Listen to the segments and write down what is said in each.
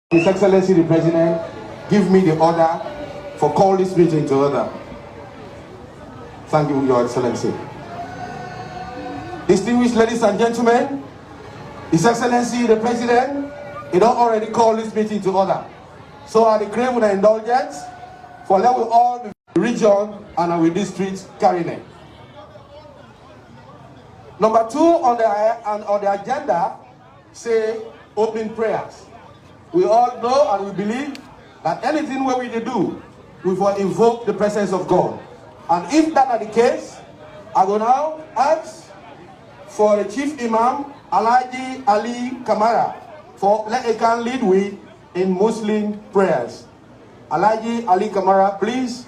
His Excellency the President give me the order for call this meeting to order. Thank you, Your Excellency. Distinguished ladies and gentlemen, His Excellency the President, he don't already call this meeting to order. So I declare with an indulgence for let we all the region and our district carrying it. Number 2 on the agenda say opening prayers. We all know and we believe that anything where we do, we will invoke the presence of God. And if that is the case, I will now ask for the Chief Imam, Alhaji Ali Kamara, for let he can lead with in Muslim prayers. Alhaji Ali Kamara, please.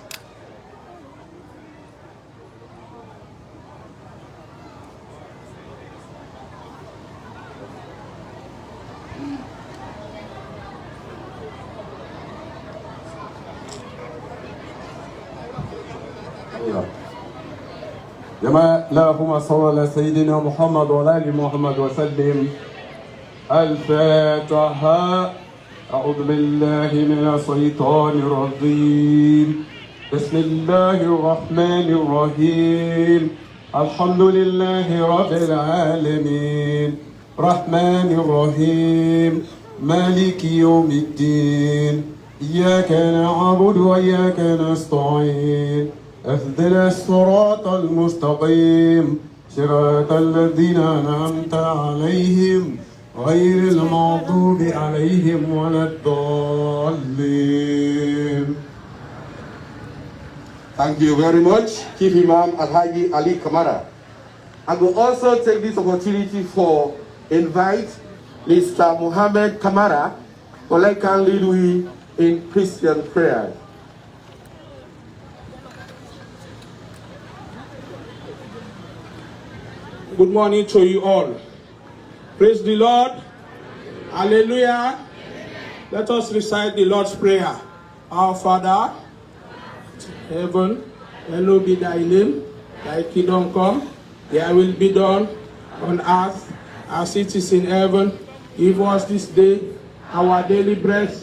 اللهم صل على سيدنا محمد وعلى ال محمد وسلم. الفاتحة. أعوذ بالله من الشيطان الرجيم. بسم الله الرحمن الرحيم. الحمد لله رب العالمين الرحمن الرحيم مالك يوم الدين إياك نعبد وإياك نستعين اهدنا الصراط المستقيم صراط الذين أنعمت عليهم غير المغضوب عليهم ولا الضالين. Thank you very much, Chief Imam Alhaji Ali Kamara. I will also take this opportunity for invite Mr. Muhammad Kamara for let can lead we in Christian prayer. Good morning to you all. Praise the Lord. Hallelujah. Let us recite the Lord's Prayer. Our Father, heaven, hallowed be thy name. Thy kingdom come. Thy will be done on earth as it is in heaven. Give us this day our daily bread,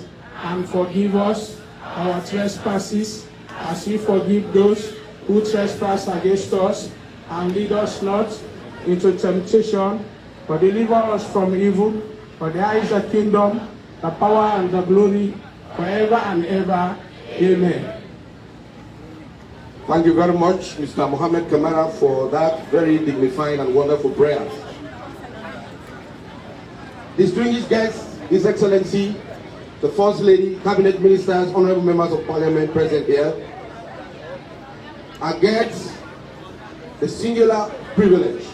and forgive us our trespasses as we forgive those who trespass against us. And lead us not into temptation, but deliver us from evil. For there is the kingdom, the power, and the glory forever and ever. Amen. Thank you very much, Mr. Muhammad Kamara, for that very dignified and wonderful prayer. Distinguished guests, His Excellency, the First Lady, Cabinet Ministers, Honorable Members of Parliament present here, I get the singular privilege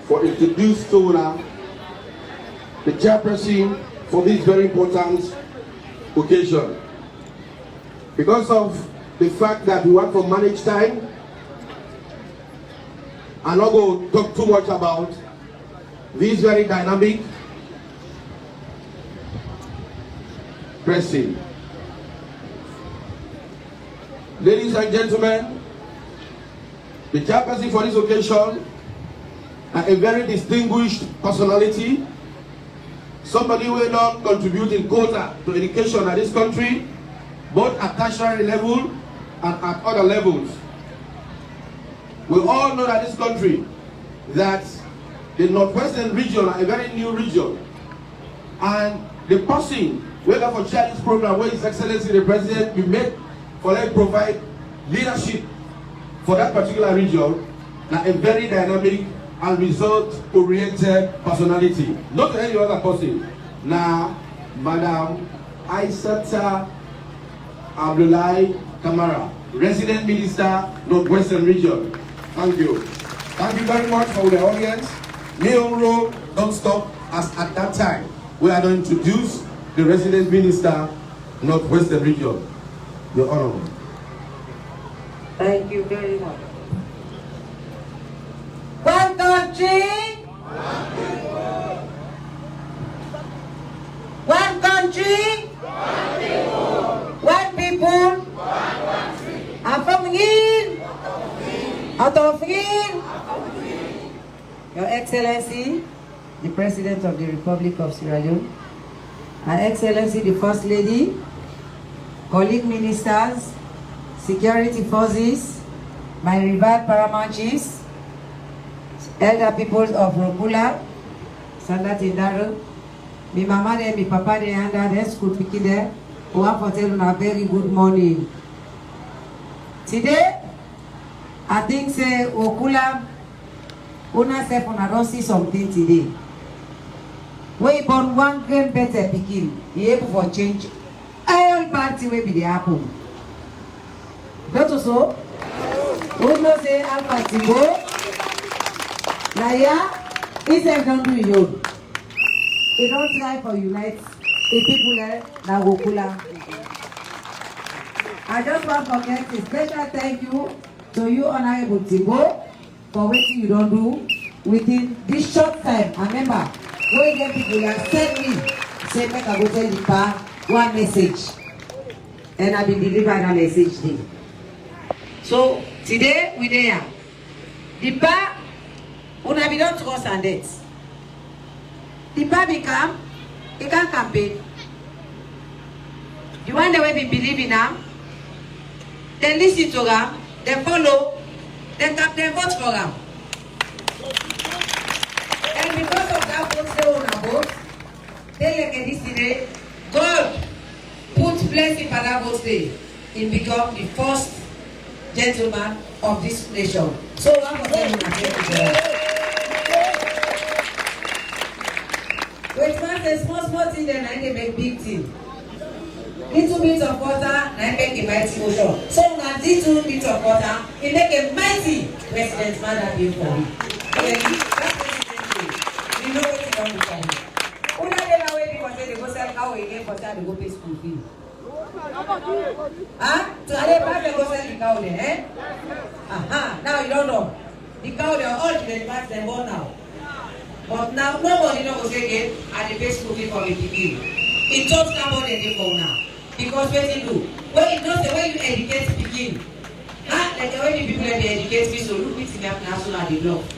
for introduce to the chairperson for this very important occasion. Because of the fact that we want to manage time, I'm not going to talk too much about this very dynamic pressing. Ladies and gentlemen, the chairperson for this occasion, a very distinguished personality, somebody who will not contribute in quota to education at this country, both at tertiary level and at other levels. We all know that this country, that the Northwestern region are a very new region, and the person who for share this program where His Excellency the President will make for them provide leadership for that particular region, now a very dynamic and result-oriented personality. Not any other person. Now, Madam Aissata Abdullahi Kamara, Resident Minister, Northwestern Region. Thank you. Thank you very much for the audience. Leone, don't stop, as at that time, we are going to introduce the Resident Minister, Northwestern Region. Your Honor. Thank you very much. One country, one country, one people, out of Your Excellency, the President of the Republic of Sierra Leone, Her Excellency the First Lady, colleague ministers, security forces, my revered paramount chiefs, elder peoples of Rokula, Sandat Indaro, my mama there, my papa there, and there, school pikin there, who want to tell you a very good morning. Today, I think say Okula, una say una don't see something today. We born one grand better pikin, he able for change all party will be the apple. Don't you so? We know say all party go. Now yeah, he said don't do it own. He don't try for unite the people there that Okula. I just want to get a special thank you to you, Honorable Tibo, for what you don't do within this short time. I remember when the people have sent me, say make I go tell the pa one message, and I been delivering a message there. So today we there. The pa, una be don't trust and debts. The pa become, he can campaign. The one that we believe in now. They listen to them, they follow, they vote for them. And because of that vote they own a vote, they like this today, God put blessing for that vote day in become the first gentleman of this nation. So I'm going to tell you Wait, man, there's small thing then I make big thing. Little bit of water, and make a mighty ocean. So now this little bit of water, it make a mighty President Maada for me. Okay, that's presidentbio. We know what you want to tell me. Who not get away because they go sell cow again for time to go pay school fee? Huh? So they go sell the cow there, eh? Aha, now you don't know. The cow they are all the parts they born now. But now nobody knows again and they pay school fee for the pikin. It just come on the for now. Because what you do, when you know the way you educate pikin, like the way the people they educate me, so look at the national development.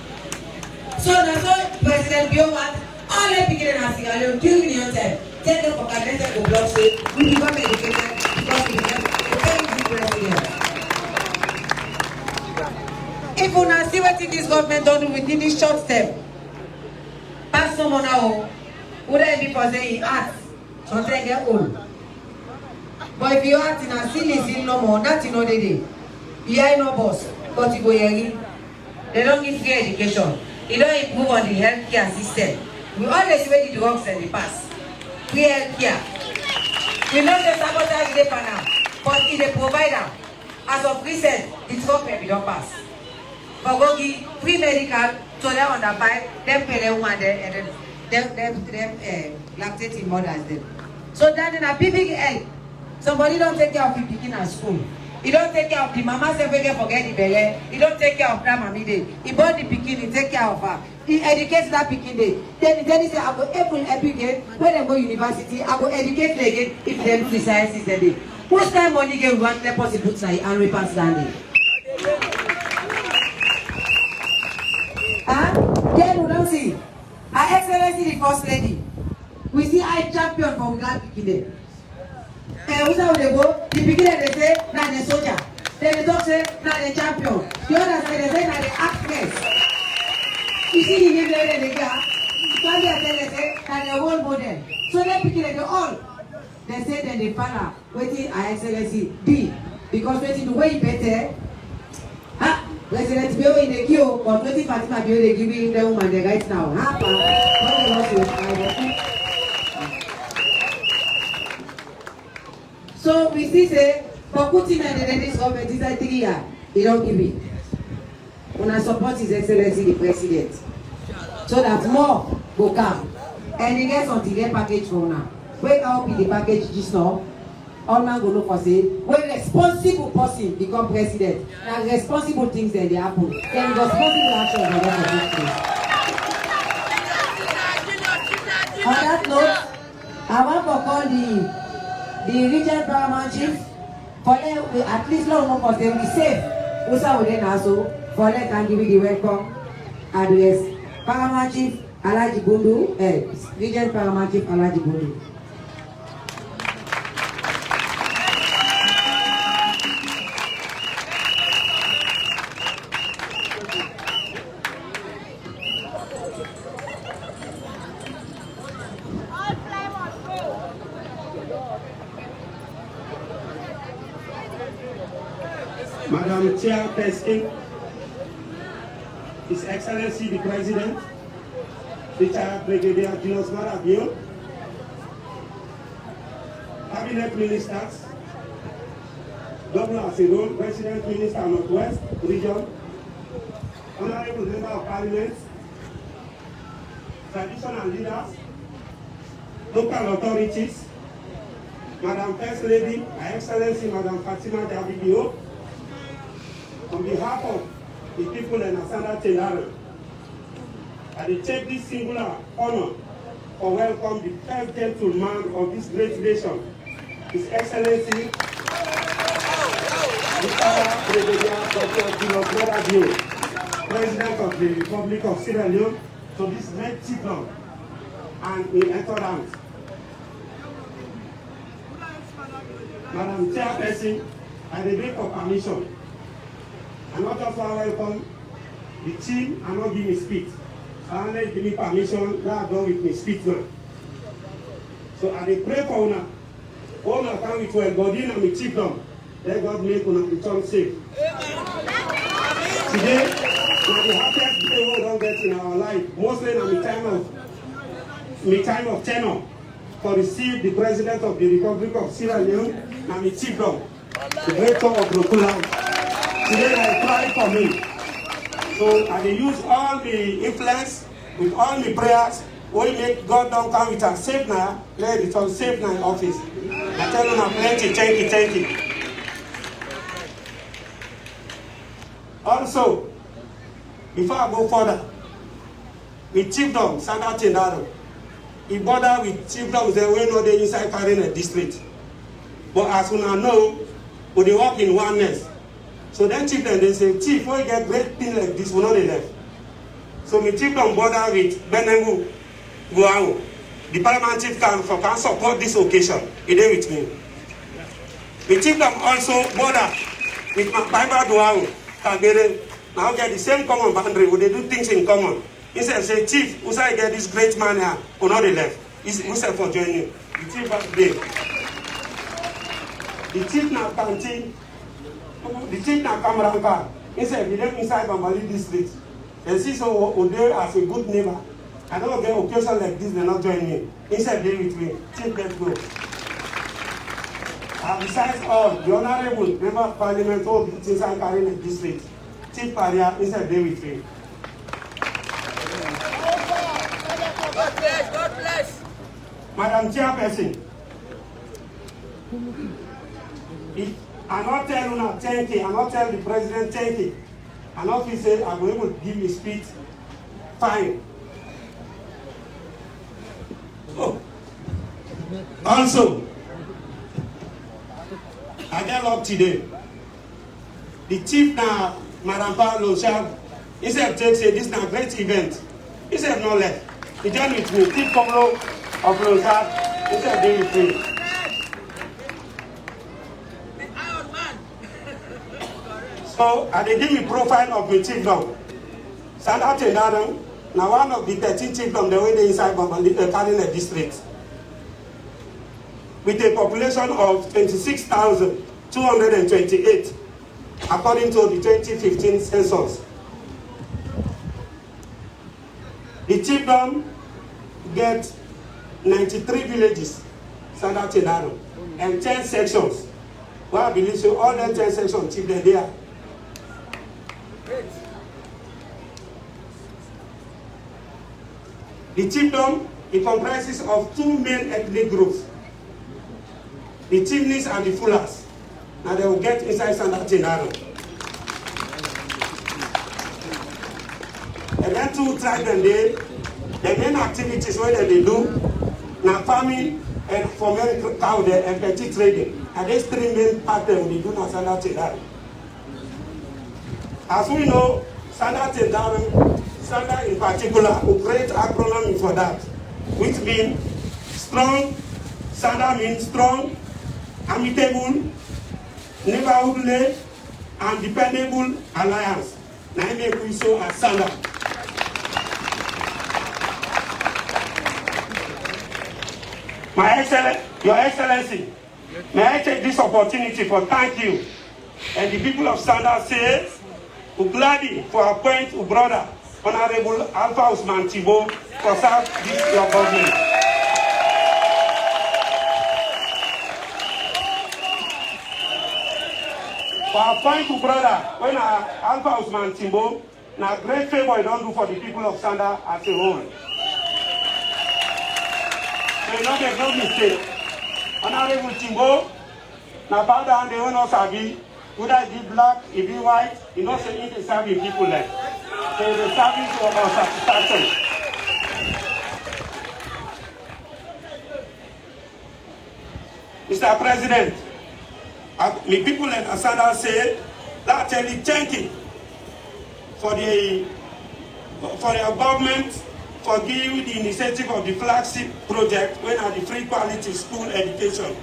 So that's why presidentbio want all the pikin in Sierraleone during your time. Take them for cabinet to block say we become educated because we become a very good president. If you now see what this government don't do within this short step, pass someone now, would I be for saying art, something get old. But if you act in a silly no more, that's in all the day. You are no boss, but you go here. They don't give free education. They don't improve on the healthcare system. We always wait the works in the past. Free healthcare. We know the sabotage the panel, but in the provider, as of recent, it's work maybe don't pass. But go give free medical, so they're on the bike, them pay them one day, and then them lactating mothers them. So then in a big help. Somebody don't take care of the pikin at school. He don't take care of the mama self again forget the belly. He don't take care of that mommy day. He born the pikin, he take care of her. He educates that pikin day. Then he say, I go every day, when they go university, I go educate them again if they do the sciences that day. Whose time money get we want deposit books and repass standing? Then we don't see. Her Excellency the First Lady. We see I champion for that pikin day. Who's how they go? The beginning they say, now the soldier. Then they don't say, now the champion. The other side they say, now the actress. You see the name there, they go. They say, now the role model. So they pick it all. They say, then they find out, waiting, Her Excellency B. Because waiting the way better. Presidentbio in the queue, but waiting Fatimamaaadabio, they giving the woman the right now. So we see say, for putting in the ladies government is 3 years, he don't give it. When I support His Excellency the President, so that more will come. And he gets until their package for now. When I open the package just now, all man go look for say, when responsible person become president, now responsible things then they happen. Then responsible action will get for this place. On that note, I want to call the regional paramount chief for them at least long enough for them be safe. Also within also for them can give you the welcome address. Paramount chief Alaji Bundu, regional paramount chief Alaji Bundu. Madam Chairperson, His Excellency the President, Richard Brigadier General Maada, Cabinet Ministers, Governor of Salone, President Minister Northwest Region, Honorable Member of Parliament, traditional leaders, local authorities, Madam First Lady, Her Excellency Madam Fatimamaadabio, on behalf of the people in Asanda Tenaro, I take this singular honor to welcome the first gentleman of this great nation, His Excellency, Mr. Presidentbio, President of the Republic of Sierra Leone, to this great chiefdom and in entourage. Madam Chairperson, I beg for permission. I not just welcome the team and not give me speech. I only give me permission, that done with me speech now. So I pray for una. All my come with well, God in and me chiefdom. Let God make una return safe. Today, na the happiest day we don't get in our life. Mostly na me time of tenure to receive the President of the Republic of Sierra Leone na me chiefdom, the Rector of Rokula. Today I cry for me. So I will use all the influence with all the prayers. We make God don't come with us safe now. Let it all safe now in office. I tell you now plenty, thank you. Also, before I go further, with chiefdom, Sanda Tendaro, he border with chiefdoms that we know they inside Karina district. But as we now know, we work in oneness. So then chiefdom they say, Chief, when you get great thing like this, we know they left. So me chiefdom border with Benengu, Guao. The Parliament chief can support this occasion. He did with me. Me chiefdom also border with Makbaiba Guao, Kagere. Now get the same common boundary, we they do things in common. Instead of say, Chief, we say get this great man here, we know they left. We say for joining you. The chief was there. The chief now counting. The chief now come around car. Instead, we live inside Bambali district. And see so Ode as a good neighbor. I don't get occasion like this, they not join me. Instead, they with me. Chief, let's go. And besides all, the honorable member of parliament all inside Karina district. Chief Paria, instead, they with me. God bless. Madam Chairperson, I not tell you thank you, I not tell the president thank you. I not he say I'm going to give me speech. Fine. Oh. Also, I get up today. The chief now, Madam Paulo, he said say this is a great event. He said no less. He joined with me, Chief Pablo of Lozad, he said they with me. So, they give me profile of my chiefdom. Sanda Tendaro, now one of the 13 chiefdom the way they inside Karina district. With a population of 26,228, according to the 2015 census. The chiefdom get 93 villages, Sanda Tendaro, and 10 sections. Well, I believe so all the 10 sections, chief they're there. The chiefdom, it comprises of two main ethnic groups. The Chimneys and the Fullers. Now they will get inside Sanda Tendaro. And then two tribes and the main activities where they do, now farming and forming cow there and petty trading. And these three main patterns they do now Sanda Tendaro. As we know, Sanda Tendaro, Sanda in particular, we create acronym for that, which means strong. Sanda means strong, amicable, neighborhoodly, and dependable alliance. Now I make we so as Sanda. My Excellency, Your Excellency, may I take this opportunity to thank you and the people of Standard say, we gladly for appoint our brother, Honorable Alpha Usman Thibault, for serve this your government. For appoint our brother, when Alpha Usman Thibault, now great favor you don't do for the people of Standard as a whole. So you don't make no mistake. Honorable Thibault, now bow down the owner Sabi, whether it be black, it be white, you know say it is serving people there. So the service to our satisfaction. Mr. President, the people in Asada say that thank you for the government for giving the initiative of the flagship project when at the free quality school education.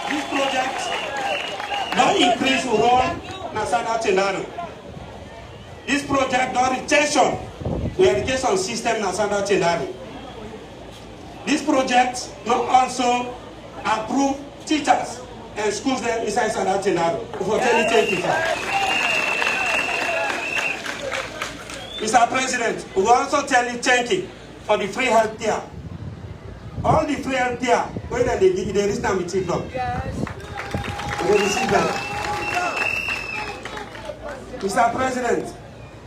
This project don't increase role Nasada Tenaro. This project don't retention the education system Nasada Tenaro. This project not also approve teachers and schools there inside Nasada Tenaro for 10 teachers. Mr. President, we will also tell you thank you for the free health care. All the free health care, when they give the reason we take them. Yes. We receive them. Mr. President,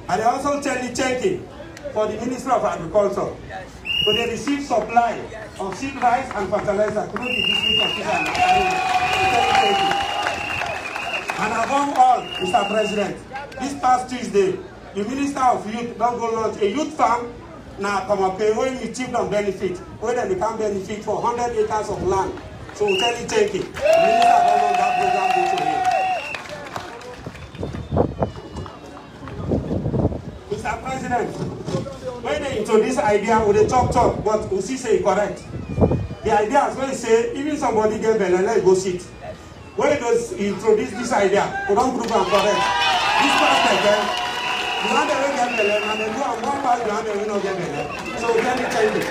I also tell you thank you for the Minister of Agriculture. Yes. For they receive supply of seed rice and fertilizer through the district officer. And above all, Mr. President, this past Tuesday, the Minister of Youth don't go launch a youth farm now come up pay when you chief them benefit, where they can benefit for 100 acres of land. So we'll tell you thank you. The Minister don't want that program to him. Mr. President, when they introduce idea, they talk, but we see say correct. The idea is when they say, even somebody get belly, let go sit. When they introduce this idea, we don't prove them correct. This past again, you want to get belly, and then you have one part, you want to not get belly. So let me tell you.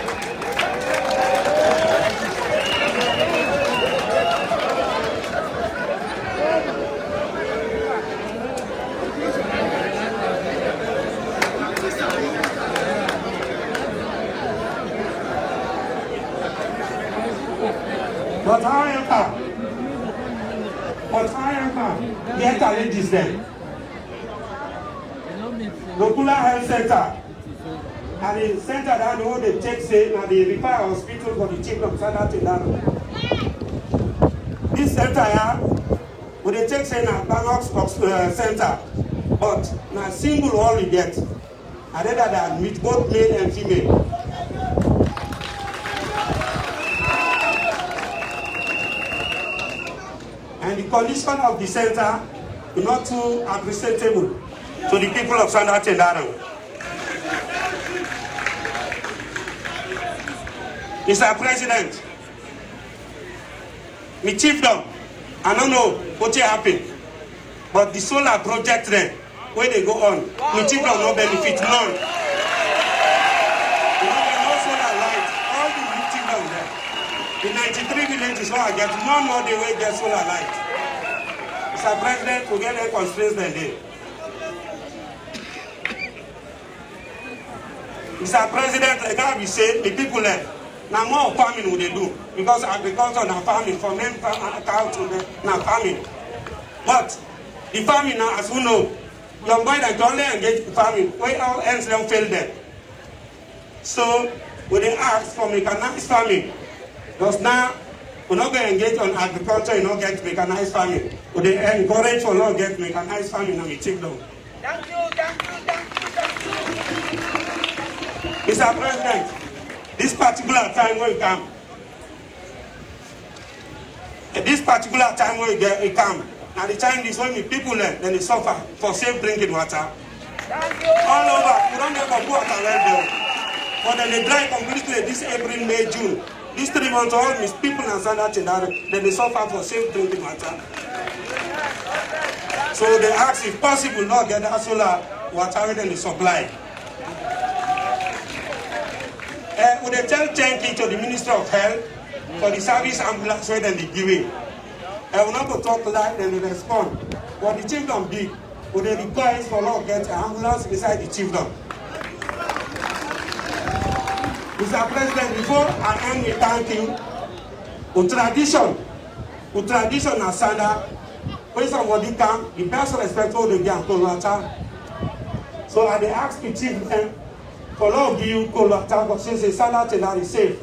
But however, there are challenges then. Local health center, and the center that know they take say, and they require hospital for the children of Standard Tenaro. This center here, when they take say na Bangkok center, but na single all we get, and rather than meet both male and female. And the condition of the center is not too appreciable to the people of Standard Tenaro. Mr. President, me chiefdom, I don't know what will happen, but the solar project there, where they go on, me chiefdom no benefit, none. No solar light, all the chiefdom there. The 93 villages where I get, none more they will get solar light. Mr. President, we get their constraints than they. Mr. President, like I be say, the people there, now more farming would they do, because agriculture now farming, from men cow to now farming. But the farming now, as we know, young boys that only engage farming, where all ends don't fail them. So, when they ask for mechanized farming, because now, we're not going to engage on agriculture, you don't get mechanized farming. But they encourage for not get mechanized farming and we take down. Thank you. Mr. President, this particular time when we come, and the time is when people then they suffer for safe drinking water. All over, we don't get water right there. But then they dry completely this April, May, June. These 3 months, all these people in Standard Tenaro, then they suffer for safe drinking water. So they ask if possible not get that solar water within the supply. Would they tell thank you to the Minister of Health for the service ambulance where they giving? I will not go talk like them will respond. What the chiefdom did, would they request for law get an ambulance beside the chiefdom? Mr. President, before I end with thank you, tradition and standard, when somebody come, the best respect all the gang Kolwata. So I ask the chiefdom for law give you Kolwata, but since the standard is safe,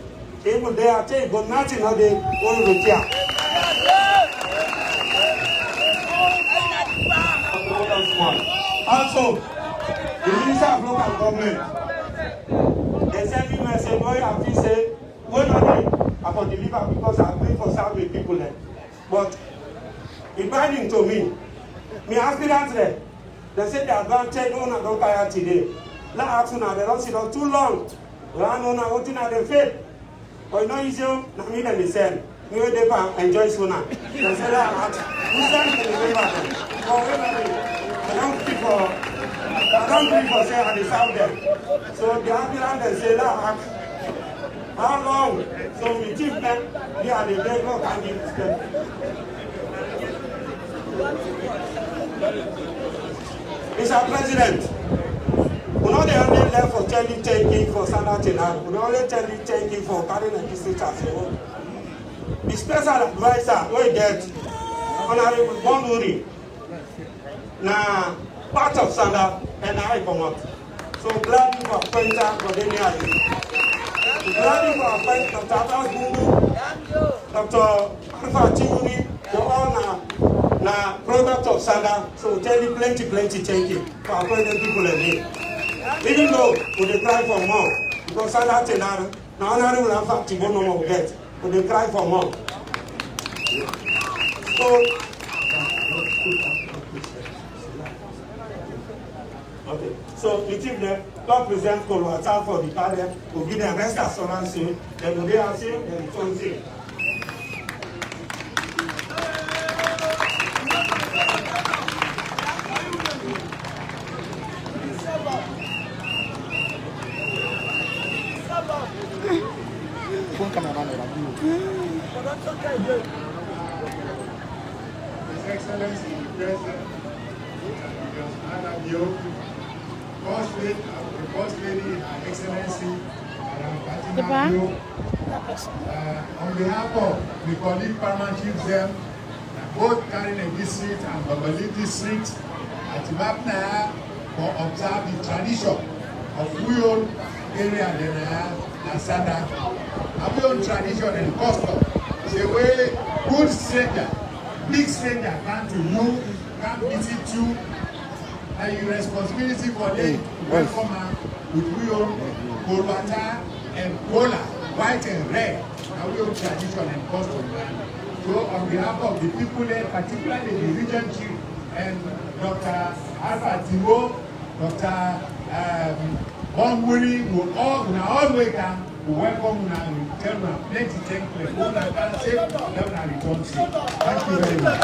even they are taking, but nothing of the old repair. Also, the Minister of Local Government, they send me message, boy, I feel say, when I can deliver because I'm going for serving people there. But it binding to me aspirants there, they say the advantage owner don't carry today. Let ask now, they don't sit down too long. Run on a voting at the faith. But you know, easy, not me and the same. Me they enjoy sooner. They say that who send me the paper? I don't believe for say I deserve them. So the ambulance they say that how long? So we keep them, they are the devil can give them. Mr. President, we not the only left for telling thank you for standard tenor. We not only telling thank you for carrying a district as a whole. The special advisor we get Honorable Bonuri. Now, part of standard and I come out. So glad you for appointed for the new. Glad you for appointed Dr. Abbas Bundu, Dr. Alpha Timuni, for all now product of standard. So tell you plenty thank you for appointing people again. Even though we dey cry for more, because standard tenor, now honorable Alpha Timuni will get, we dey cry for more. So. Okay, so the chief there, God present Kolwata for the carrier, will give them rest assurance, then will they ask you, then it's on thing. His Excellency, President, Advocacy, First Lady, Her Excellency, Fatimamaadabio, on behalf of the colleague paramount chiefs them, both carrying a district and Babali district, at Mapna for observe the tradition of Uyon area and Sada. Uyon tradition and custom. The way good stranger, big stranger come to you, come visit you, and your responsibility for them to welcome her with Uyon, Kolwata, and Kola, white and red. Uyon tradition and custom. So on behalf of the people there, particularly the region chief and Dr. Alpha Timo, Dr. Bongwiri, will all welcome. We welcome you and tell you plenty thank you. Let us return safe. Thank you very much.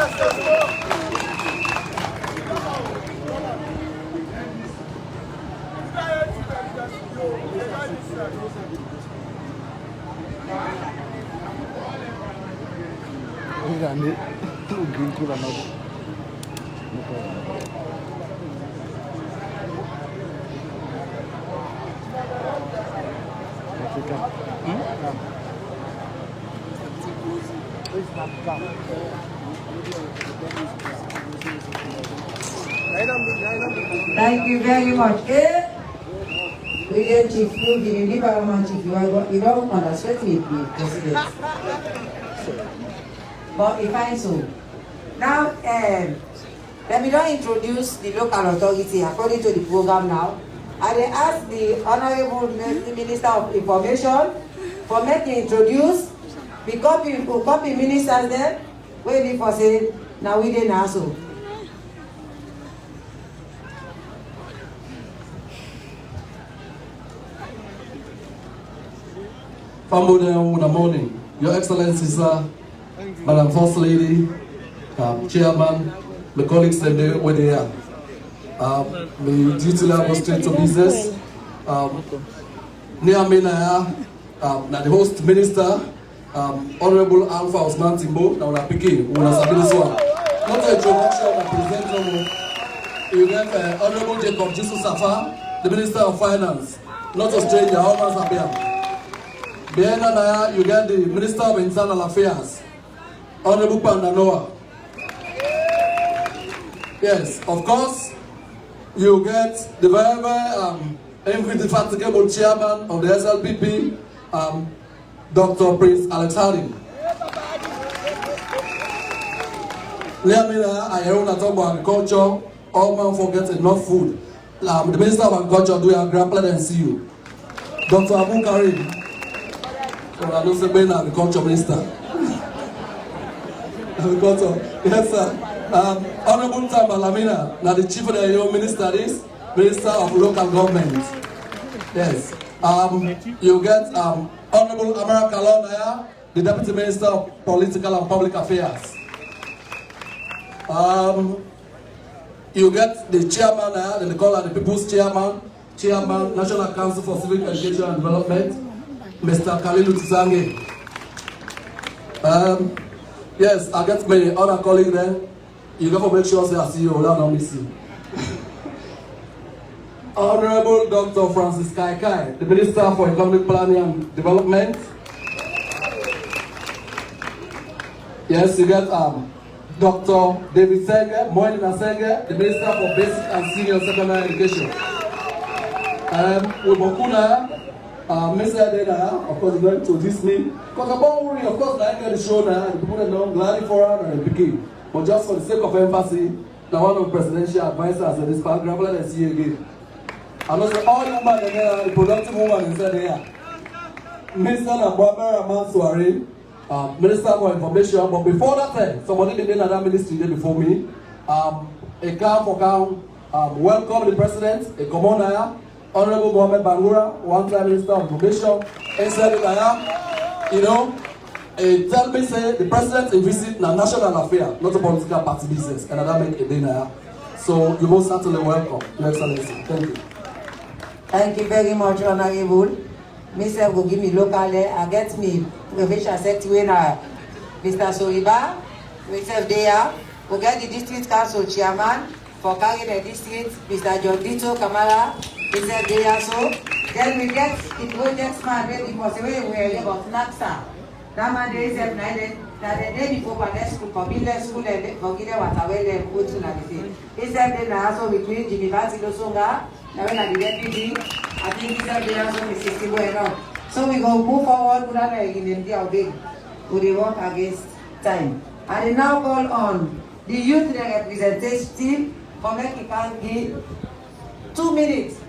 Thank you very much. Region Chief, you Paramount Chief, you don't understand me, President. But if I so. Now, let me now introduce the local authority according to the program now. I will ask the Honorable Minister of Information for making introduce the copy ministers there. Wait for say now we didn't also. Good morning, Your Excellency, sir, Madam First Lady, Chairman, my colleagues that were there. We duty level straight to business. near me now, now the host minister, Honorable Alpha Osman Timbo, now na pikin, who na sabi this one. Not the introduction of President you get Honorable Jacob Jesus Safa, the Minister of Finance, not a stranger, almost Abia. Behind Naya, you get the Minister of Internal Affairs, Honorable Pandanoa. Yes, of course, you get the very indefatigable chairman of the SLPP, Dr. Prince Alex Harding. Leone, I own a talk about agriculture. All man forget enough food. The Minister of Agriculture do a grand plan and see you. Dr. Abu Karim, so I don't say being Agriculture Minister. Agriculture, yes sir. Honorable Tamba Lamina, now the Chief of the Leone Minister is Minister of Local Government. Yes. You get Honorable Amara Kalonaya, the Deputy Minister of Political and Public Affairs. You get the chairman, they call her the People's Chairman, National Council for Civic Education and Development, Mr. Kalilu Tizange. Yes, I get my other colleague there. You got to make sure I see you, without not missing. Honorable Dr. Francis Kaikai, the Minister for Economic Planning and Development. Yes, you get Dr. David Senge, Moinina Senge, the Minister for Basic and Senior Secondary Education. Ubokuna, Mr. Adena, of course, going to introduce me. Because I'm not worried, of course, I get the show now, the people that know, gladly for her and pikin. But just for the sake of emphasis, now one of the presidential advisors in this paragraph, let us see again. And also, all the women in there, the productive women inside there. Minister Nabwabara Mansuari, Minister for Information, but before that time, somebody did another ministry there before me. A car for car, welcome the President, a commoner, Honorable Mohamed Bangura, one-time Minister of Information, you know, tell me, say, the President is visit na national affair, not a political party business, and that make a dinner. So, you most certainly welcome, Your Excellency. Thank you. Thank you very much, Honorable. Mr. will give me local, I get me provincial secretary, Mr. Soriba, Mr. Dea, we get the district council chairman for carrying the district, Mr. John Dito Kamara, Mr. Dea, so then we get the project man ready for the way we are about NAXA. That man is that the day before the school, for business school, and for getting what I will then go to the Is that then also between University of Songa, now when I the deputy, I think it's a day also Mrs. Kibueno. So we go move forward with that in India big. We work against time. And now call on the youth representative for making give 2 minutes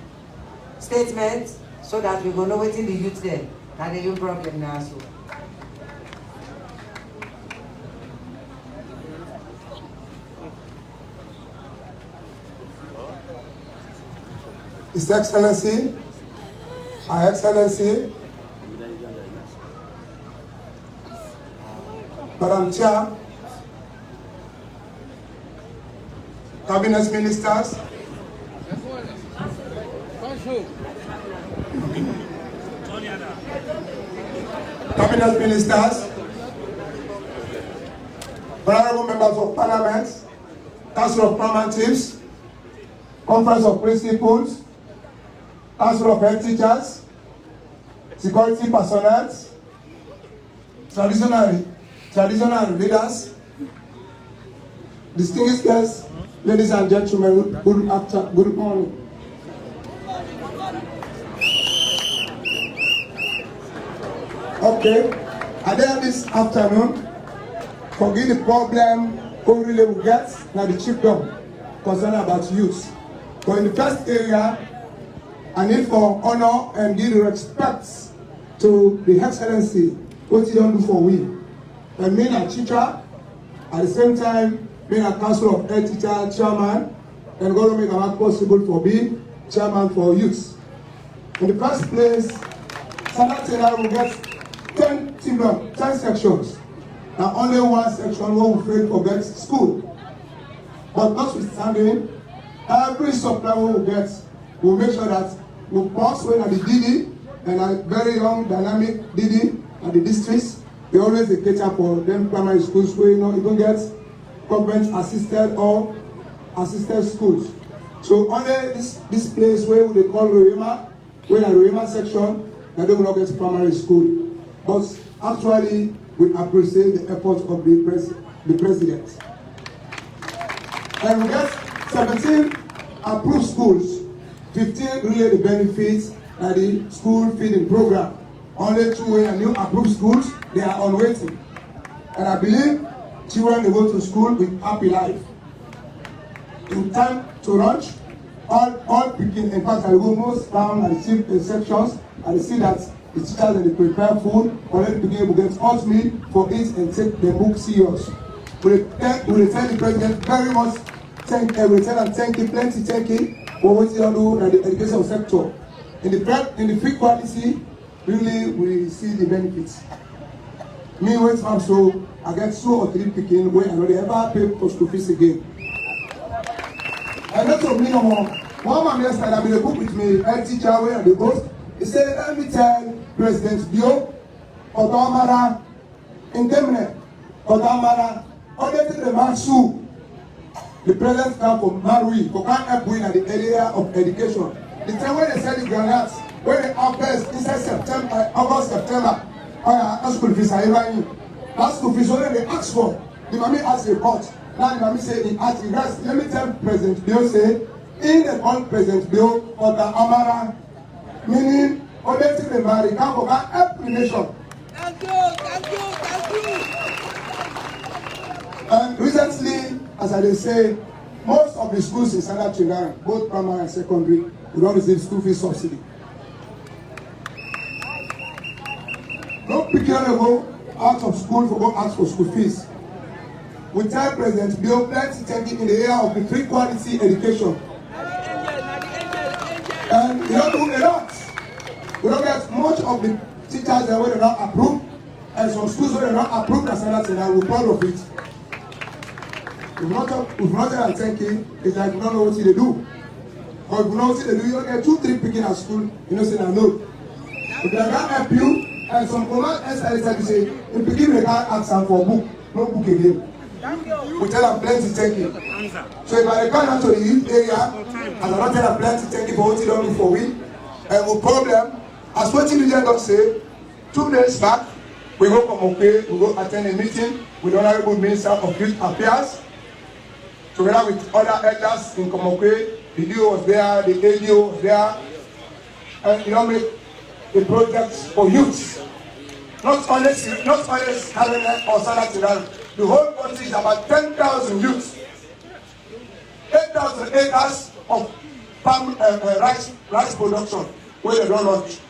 statement so that we go know what's in the youth there. And the youth problem now. So. His Excellency, Our Excellency, Madam Chair, Cabinet Ministers, Honorable Members of Parliament, Council of Paramount Chiefs, Conference of Principals, Council of Head Teachers, security personnel, traditional leaders, distinguished guests, ladies and gentlemen, good morning. Okay, at the end of this afternoon, forget the problem we really will get now the chiefdom concerned about youth. But in the first area, I need for honor and give respect to the Excellency, what he don't do for we. And being a teacher, at the same time, being a Council of Head Teacher Chairman, and going to make it possible for being Chairman for Youth. In the first place, Sanatena will get 10 sections. Now only one section will fail for get school. But notwithstanding, every supply we will get, we'll make sure that we pass when at the DD, and a very young, dynamic Didi at the districts. We always cater for them primary schools where you don't get government assisted or assisted schools. So only this place where they call Roema, where the Roema section, that they will not get primary school. But actually, we appreciate the effort of the president. And we get 17 approved schools, 15 really the benefits of the school feeding program. Only 2 new approved schools, they are on waiting. And I believe children will go to school with happy life. In time to lunch, all picking, in fact, I go most down and see the sections and see that the teachers and they prepare food, already beginning to get hot meal for it and take the book serious. We tell the president very much we tell him thank you, plenty thank you for what he do in the education sector. In the free quality, really we see the benefits. Me wait so I get 2 or 3 picking where I don't ever pay for school fees again. And that's what me no more. One man yesterday I made a book with me, head teacher where the host. He said, let me tell presidentbio, Maada, in 10 minutes, Maada, only the man sue. The president come from Marui, for can't help win at the area of education. The time when they sell the granates, when they harvest inside September, August, September, that's school fees are even. That's school fees only they ask for. The mommy asked a report. Now the mommy say he asked, let me tell Presidentbio say, in the call Presidentbio for the Amara, meaning only to the marry, come for help the nation. Thank you. And recently, as I say, most of the schools in Southern Children, both primary and secondary, will not receive school fees subsidy. No picking go out of school for go ask for school fees. We tell Presidentbio plenty thinking in the area of the free quality education. And we don't do a lot. We don't get much of the teachers that were not approved, and some schools were not approved as Southern Children. We're proud of it. If not tell thinking, it's like we don't know what they do. Or if you know what they do, you don't get 2, 3 picking at school, you know, say no. If they can't help you, and some command SLS say, in beginning they can't ask them for a book, no book again. We tell them plenty thinking. So if I come down to the youth area, and I don't tell them plenty thinking for what you don't do for we, and no problem, as what you don't say, 2 days back, we go from okay, we go attend a meeting with the Honorable Minister of Youth Affairs, together with other elders in Komokwe. The DO was there, the ADO was there, and you know, make a project for youth. Not only Harene or Salatiran. The whole country is about 10,000 youths. 8,000 acres of palm rice production where they don't launch.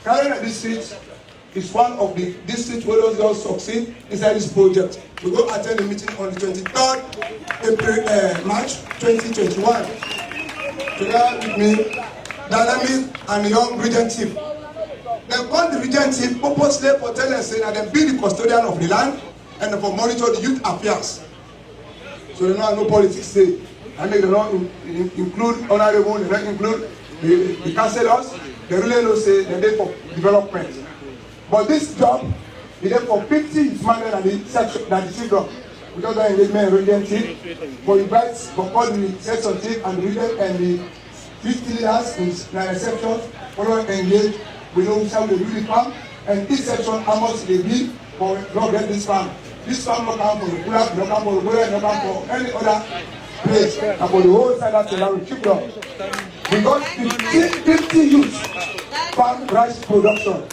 Harene district is one of the districts where those girls succeed inside this project. We go attend the meeting on the 23rd March 2021. Together with me, dynamic and young regent chief. They call the regent chief purposely for telling us that they be the custodian of the land and for monitor the youth affairs. So they know no politics say. And they don't include honorable, they don't include the councillors. They really don't say they're there for development. But this job is there for 50 men and the children. We don't have engagement and regent chief. But it writes for all the section chief and the regent and the 50 leaders in the section. We don't engage. We know how they do the farm. And this section, how much they give for not get this farm. This farm not come for the Kulak, not come for the Gura, not come for any other place. And for the whole side of the land, children. Because 50 youth farm rice production.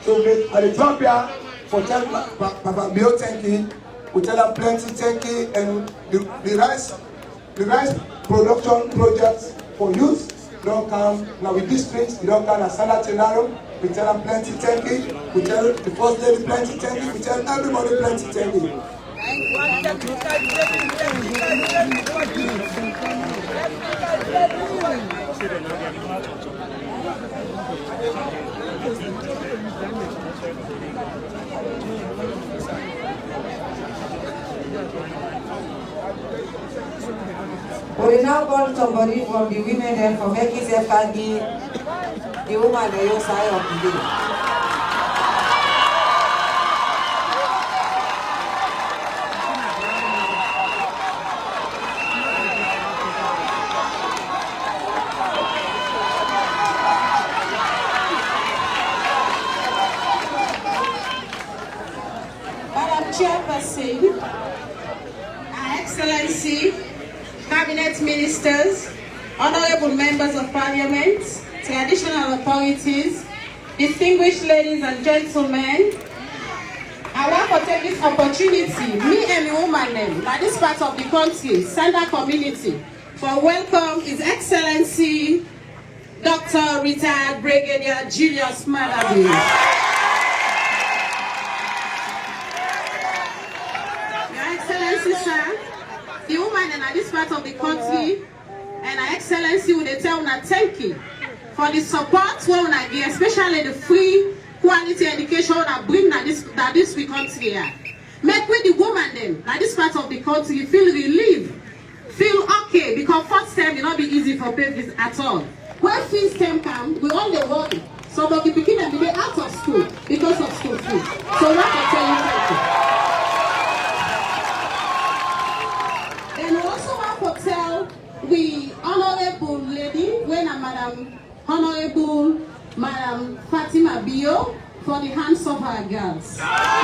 So at the top here, for Papa Bio tanking, we tell them plenty tanking and the rice production projects for youth don't come. Now with districts, they don't come as standard scenario. We tell them plenty tanking, we tell the first lady plenty tanking, we tell everybody plenty tanking. We will now call somebody from the women and from making their the woman on your side of the day. Chairperson, Her Excellency, Cabinet Ministers, Honorable Members of Parliament, traditional authorities, distinguished ladies and gentlemen, I want to take this opportunity, me and the woman by this part of the country, Sanda community, for welcome His Excellency, Dr. Retired Brigadier Julius Maada. Sir, the woman in this part of the country and Her Excellency will tell una thank you for the support we una give, especially the free quality education that bring this we country here. Make with the woman then this part of the country feel relieved, feel okay, because first time will not be easy for babies at all. When first time come, we all the worry. Some of the pikin them be out of school because of school fees. So what I tell you thank you. Tell the honorable lady, when Madam Honorable Madam Fatimamaadabio, for the hands of her girls. Now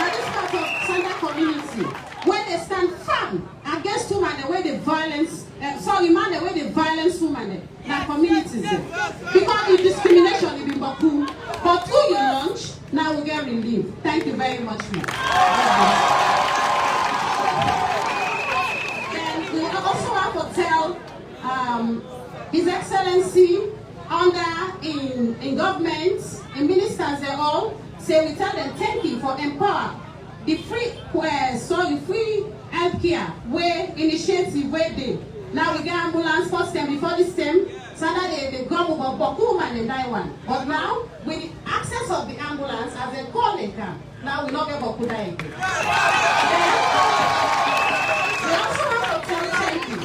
this part of Sanda community, when they stand firm against women, the way they violence, man, the way they violence women, that communities because the discrimination is in Baku. But through your launch, now we get relief. Thank you very much, ma'am. Also want to tell His Excellency in government, in ministers they all say we tell them thank you for empower the free healthcare where initiative where they now we get ambulance first time before this time Saturday they go over Boku and die one. But now with the access of the ambulance as they call it now we not get Boku die again. We also want to tell thank you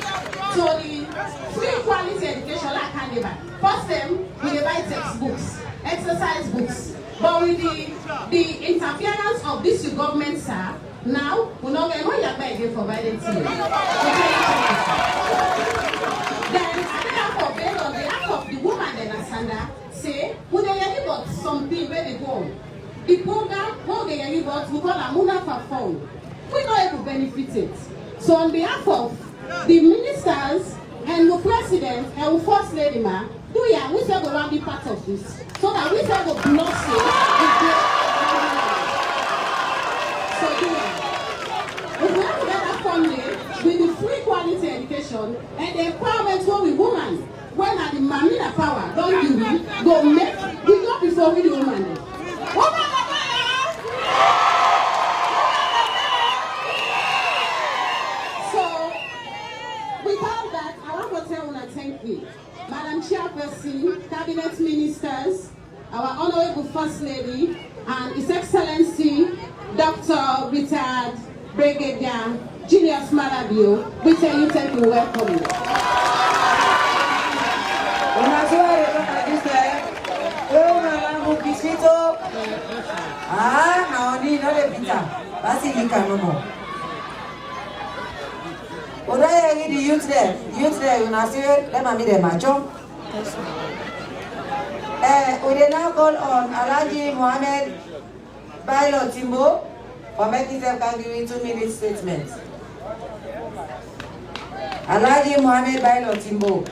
to the free quality education like Canada. First time we buy textbooks, exercise books. But with the interference of this government, sir, now we not get no yagba again for violence. Then on behalf of the woman in Asanda, say we dey hear about something where they go. The program what they hear about we call Amuna for phone. We not able to benefit it. So on behalf of the ministers and the president and the first lady, ma, we say we want to be part of this, so that we say we bless it. So if we have to get that funding with the free quality education and the empowerment for the woman, when at the mamina power, don't give me, go make, we go before we the woman. Thank you. Madam Chairperson, Cabinet Ministers, our Honorable First Lady, and His Excellency, Dr. Retired Brigadier Julius Maada, we tell you thank you, welcome. Oda the youth there, you know, say, let me meet them, macho. We now call on Alhaji Mohammed Bailo Timbo for making them can give me 2-minute statement. Alhaji Mohammed Bailo Timbo.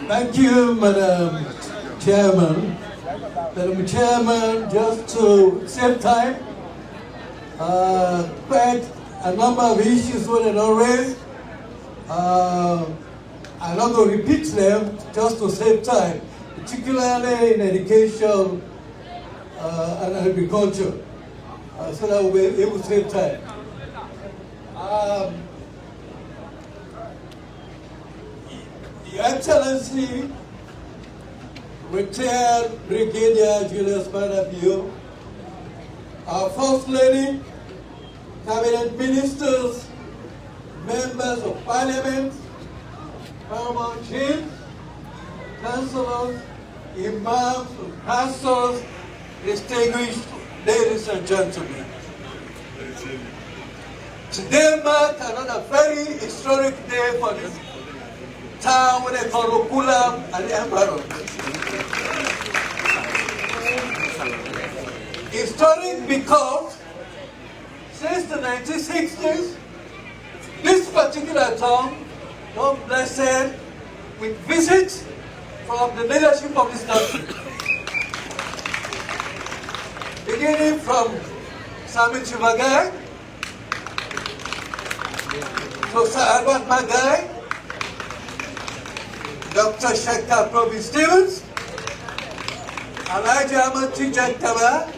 Thank you, Madam Chairman. Madam Chairman, just to save time, quite a number of issues were not raised. I'm not going to repeat them just to save time, particularly in education. and agriculture, so that we'll be able to save time. Your Excellency, retired Brigadier Julius Maada, our First Lady, Cabinet Ministers, Members of Parliament, paramount chiefs, councillors, imams, pastors, distinguished ladies and gentlemen. Today marks another very historic day for this town with a curriculum and the environment. Historic because since the 1960s, this particular town, God blessed with visits from the leadership of this country. Beginning from Sami Chimagai, to Sir Albert Magai, Dr. Shekhar Proby Stevens, Elijah Ahmad Tijan Kaba,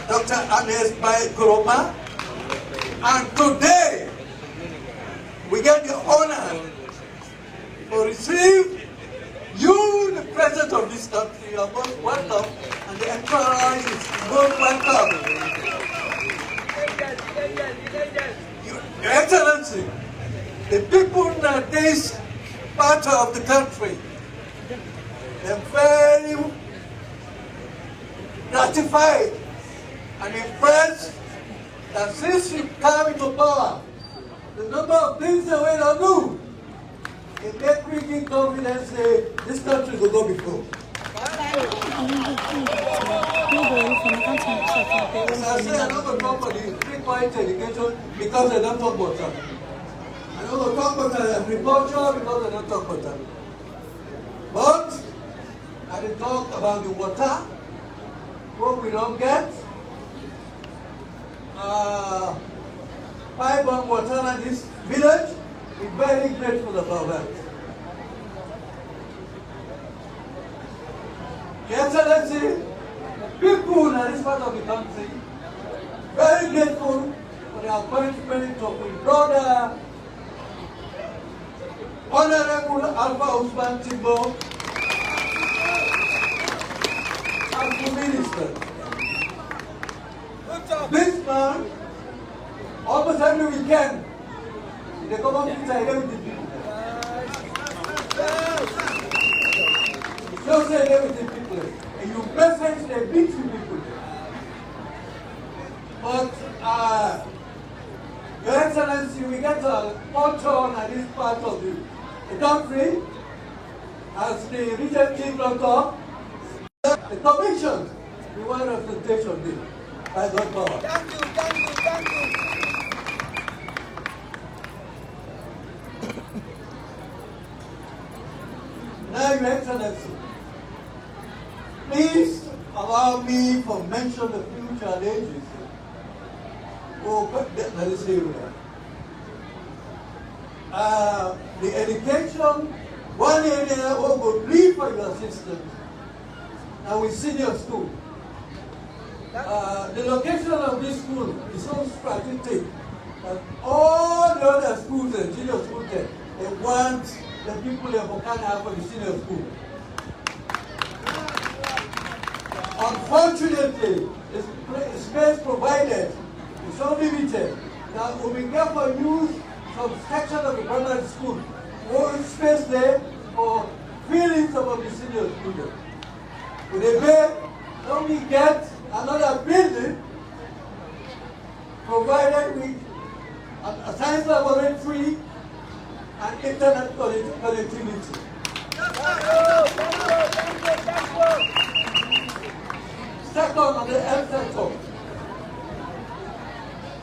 Dr. Anes Bai Kuroma, and today we get the honor to receive you, the President of this country. You are most welcome, and the entourage is most welcome. Your Excellency, the people in this part of the country, they're very gratified and impressed that since you come into power, the number of things that we don't do, it makes me give confidence that this country will go before. As I say, I don't talk about the 3-point education because I don't talk about that. I don't talk about agriculture because I don't talk about that. But I will talk about the water, what we don't get, pipe-borne water in this village. We're very grateful about that. Your Excellency, people in this part of the country, very grateful for the appointment of my brother, Honorable Alpha Usman Timbo, as the minister. This man, almost every weekend, they come up with the people. You say they with the people, and you message the big people. But, Your Excellency, we get a culture at this part of the country, as the region chief doctor, the commission, we want representation there. By God power. Thank you, thank you, thank you. Now, Your Excellency, please allow me to mention the few challenges that is area. The education, one area where we plead for your assistance, and we senior school. The location of this school is so strategic that all the other schools and junior schools there, they want the people of Okana for the senior school. Unfortunately, the space provided is so limited that we will therefore use some section of the primary school, more space there for filling some of the senior students. They may only get another building provided with a science laboratory and internet connectivity. Second, on the health sector.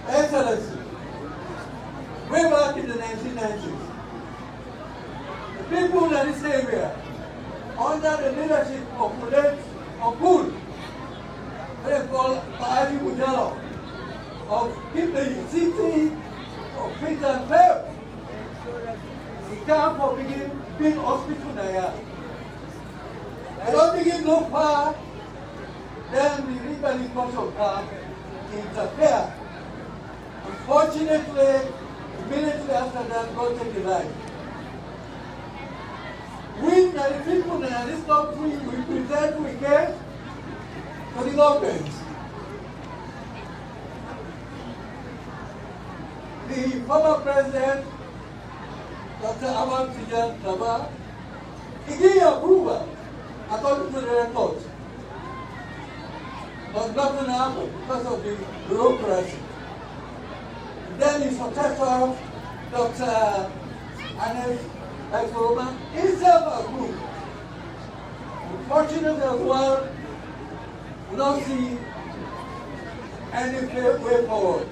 Excellency, way back in the 1990s, the people in this area, under the leadership of late Okul, they call Paadi Mujalo, of keep the city of fit and fair. He came for big hospital there. I don't begin no far then the legally culture come interfere. Unfortunately, immediately after that, God take the life. We, the people in this country, we present we care for the government. The former president, Dr. Ahmad Tijan Taba, he gave approval according to the record. But nothing happened because of the bureaucracy. Then his successor, Dr. Anes Eforoma, himself approved. Unfortunately as well, we don't see any way forward.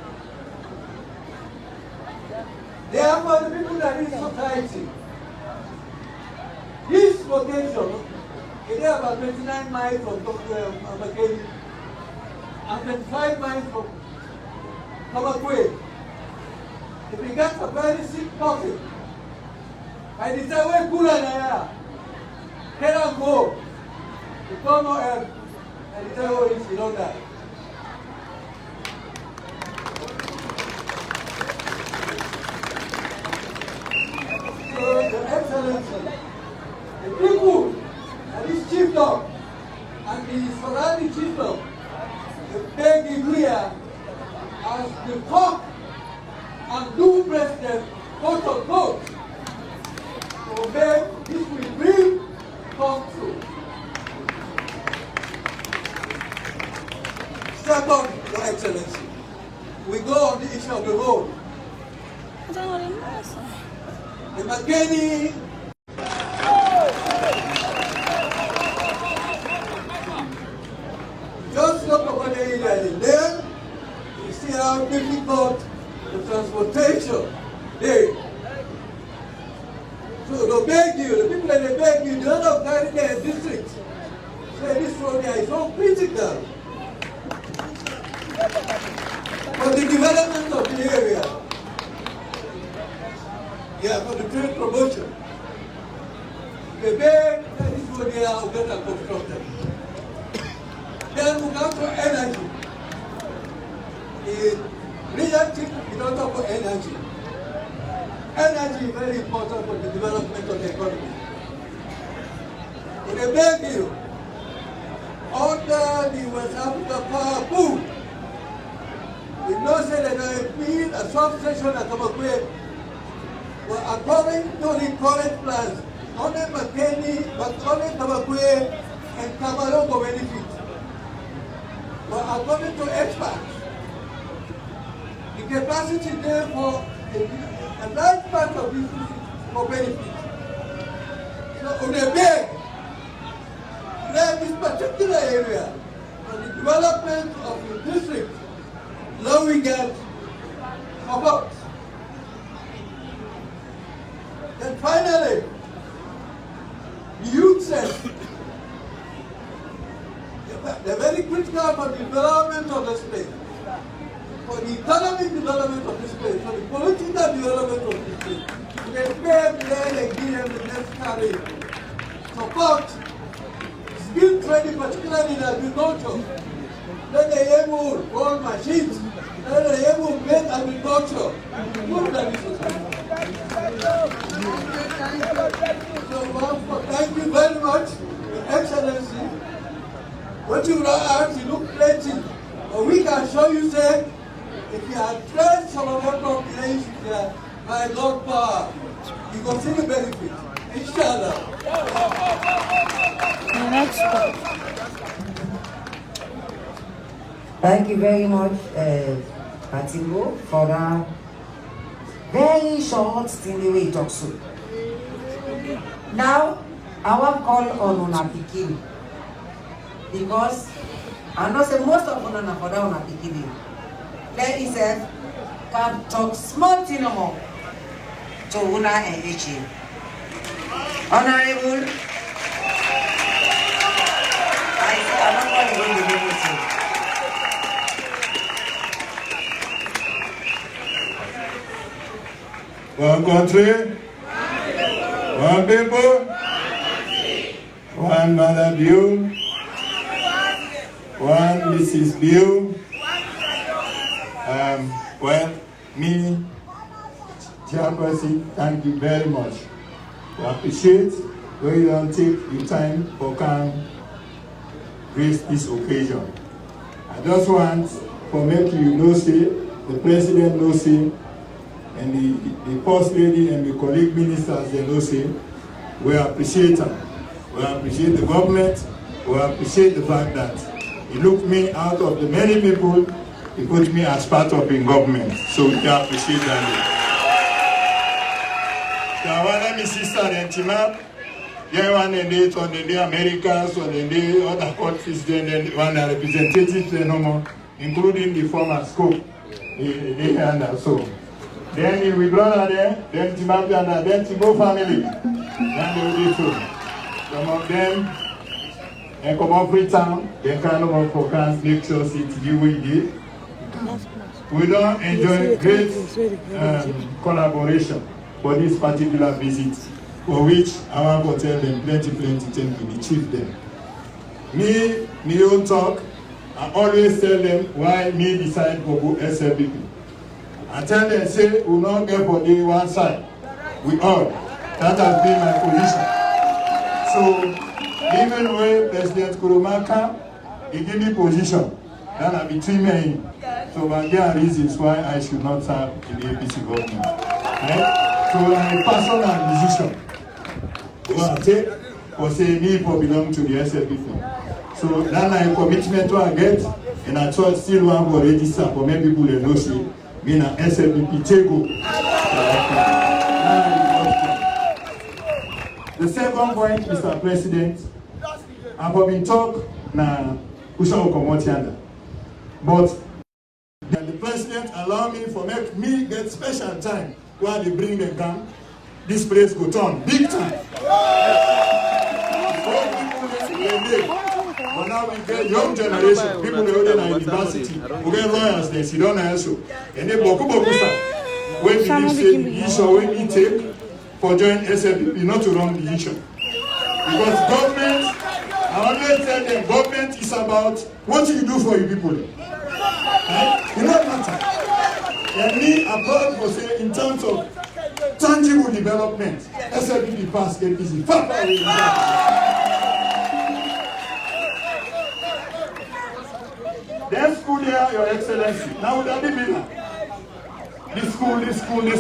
Therefore, the people that in society, this location, it is about 29 miles from Makeni and 25 miles from Kamakwe. If we get a very sick person, by the time we cool and air, cannot go, the common air, and the time we don't die. So, Your Excellency, the people and this chiefdom and the surrounding chiefdom, they beg you here as the talk and do president, quote unquote, to obey this will bring come true. Second, Your Excellency, we go on the issue of the road. The Makeni just look over the area there, you see how difficult the transportation is. So they beg you, the people that they beg you, they don't have carry their district. Say this road here is so critical for the development of the area. Yeah, for the trade promotion. They beg that this road here will get constructed. Then we come to energy. The region chief, we don't talk about energy. Energy is very important for the development of the economy. So they beg you, under the West Africa Power Pool, we know say that there will be a substation at Kamakwe. Well, according to the current plans, only Makeni, but only Kamakwe and Kamalongo will benefit. But according to experts, the capacity there for a large part of this for benefit. So on the beg, let this particular area for the development of the district, now we get support. Then finally, the youth sector. They're very critical for the development of this place, for the economic development of this place, for the political development of this place. They pay them, they give them the necessary support, skill training, particularly in agriculture. Then they able to run machines, then they able to make agriculture good than the society. So, thank you very much, Your Excellency. What you ask, you look plenty. But we can show you, say, if you address some of your populations here by God's power, you can see the benefit. Inshallah. Thank you very much, Patingo, for that very short thing the way you talk so. Now, I want to call on una pikin. Because I know say most of una for that una pikin. Let itself can talk small thing no more to una and HA. Honorable, I say I'm not going to win the meeting. One country, one people, one Maada view. one Mrs. Leone. Well, me, chairperson, thank you very much. We appreciate when you don't take your time for come grace this occasion. I just want for make you know say, the president know say, and the first lady and the colleague ministers they know say, we appreciate them. We appreciate the government. We appreciate the fact that he looked me out of the many people, he put me as part of the government. So we appreciate that. So I want my sister and Timab, yeah, one in the Americans, one in the other countries, then one representatives, including the former scope. And so. Then we brother there, then Timab and then Timo family. Then they will do so. Some of them, and come up free town, they kind of focus, make sure it's you we did. We don't enjoy great collaboration for this particular visit, for which I want to tell them plenty things to achieve them. Me own talk, I always tell them why me decide for go SLBP. I tell them, say, we not get for the one side. We all. That has been my position. So, even when President Kuruma come, he give me position. Then I between me and him. So, there are reasons why I should not serve in the APC government. Right? So, I'm a personal decision. What I take, or say me for belong to the SLBP. So, then I commitment to I get, and I thought still want to register for many people they know see. Me na SLBP Tego. The second point, Mr. President, I've been talk na Kusha Okomotianda. But the president allow me for make me get special time while they bring them down. This place go turn big time. But now we get young generation, people who are in university, who get lawyers, they sit down and so. And they boku when believe say the issue when we take for join SLBP not to run the issue. Because government, I always tell them, government is about what you do for your people. Right? It not matter. And me, I'm proud for say in terms of tangible development, SLBP pass get busy. Then school there, Your Excellency. Now that be bigger. This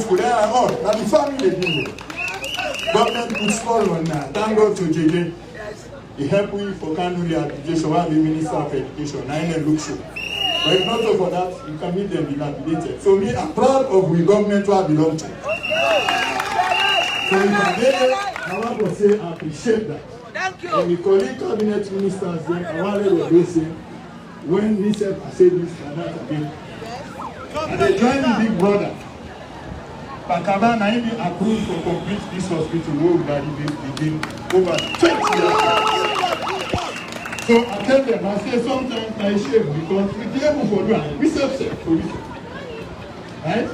school, they are all. Now the family they do. Government put small on that. Thank God to JJ. He helped me for Kanuli application while the Minister of Education. Now I look sure. But if not so for that, you can meet them dilapidated. So me, I'm proud of the government who I belong to. So if I'm there, I want to say I appreciate that. Thank you. And the colleague cabinet ministers then, I want to say, when me said I say this and that again, and they join the big brother. Pakaba na even approved for complete this hospital where we begin over 20 years. So I tell them, I say sometimes I shame because we be able for do we self-serve for this. Right?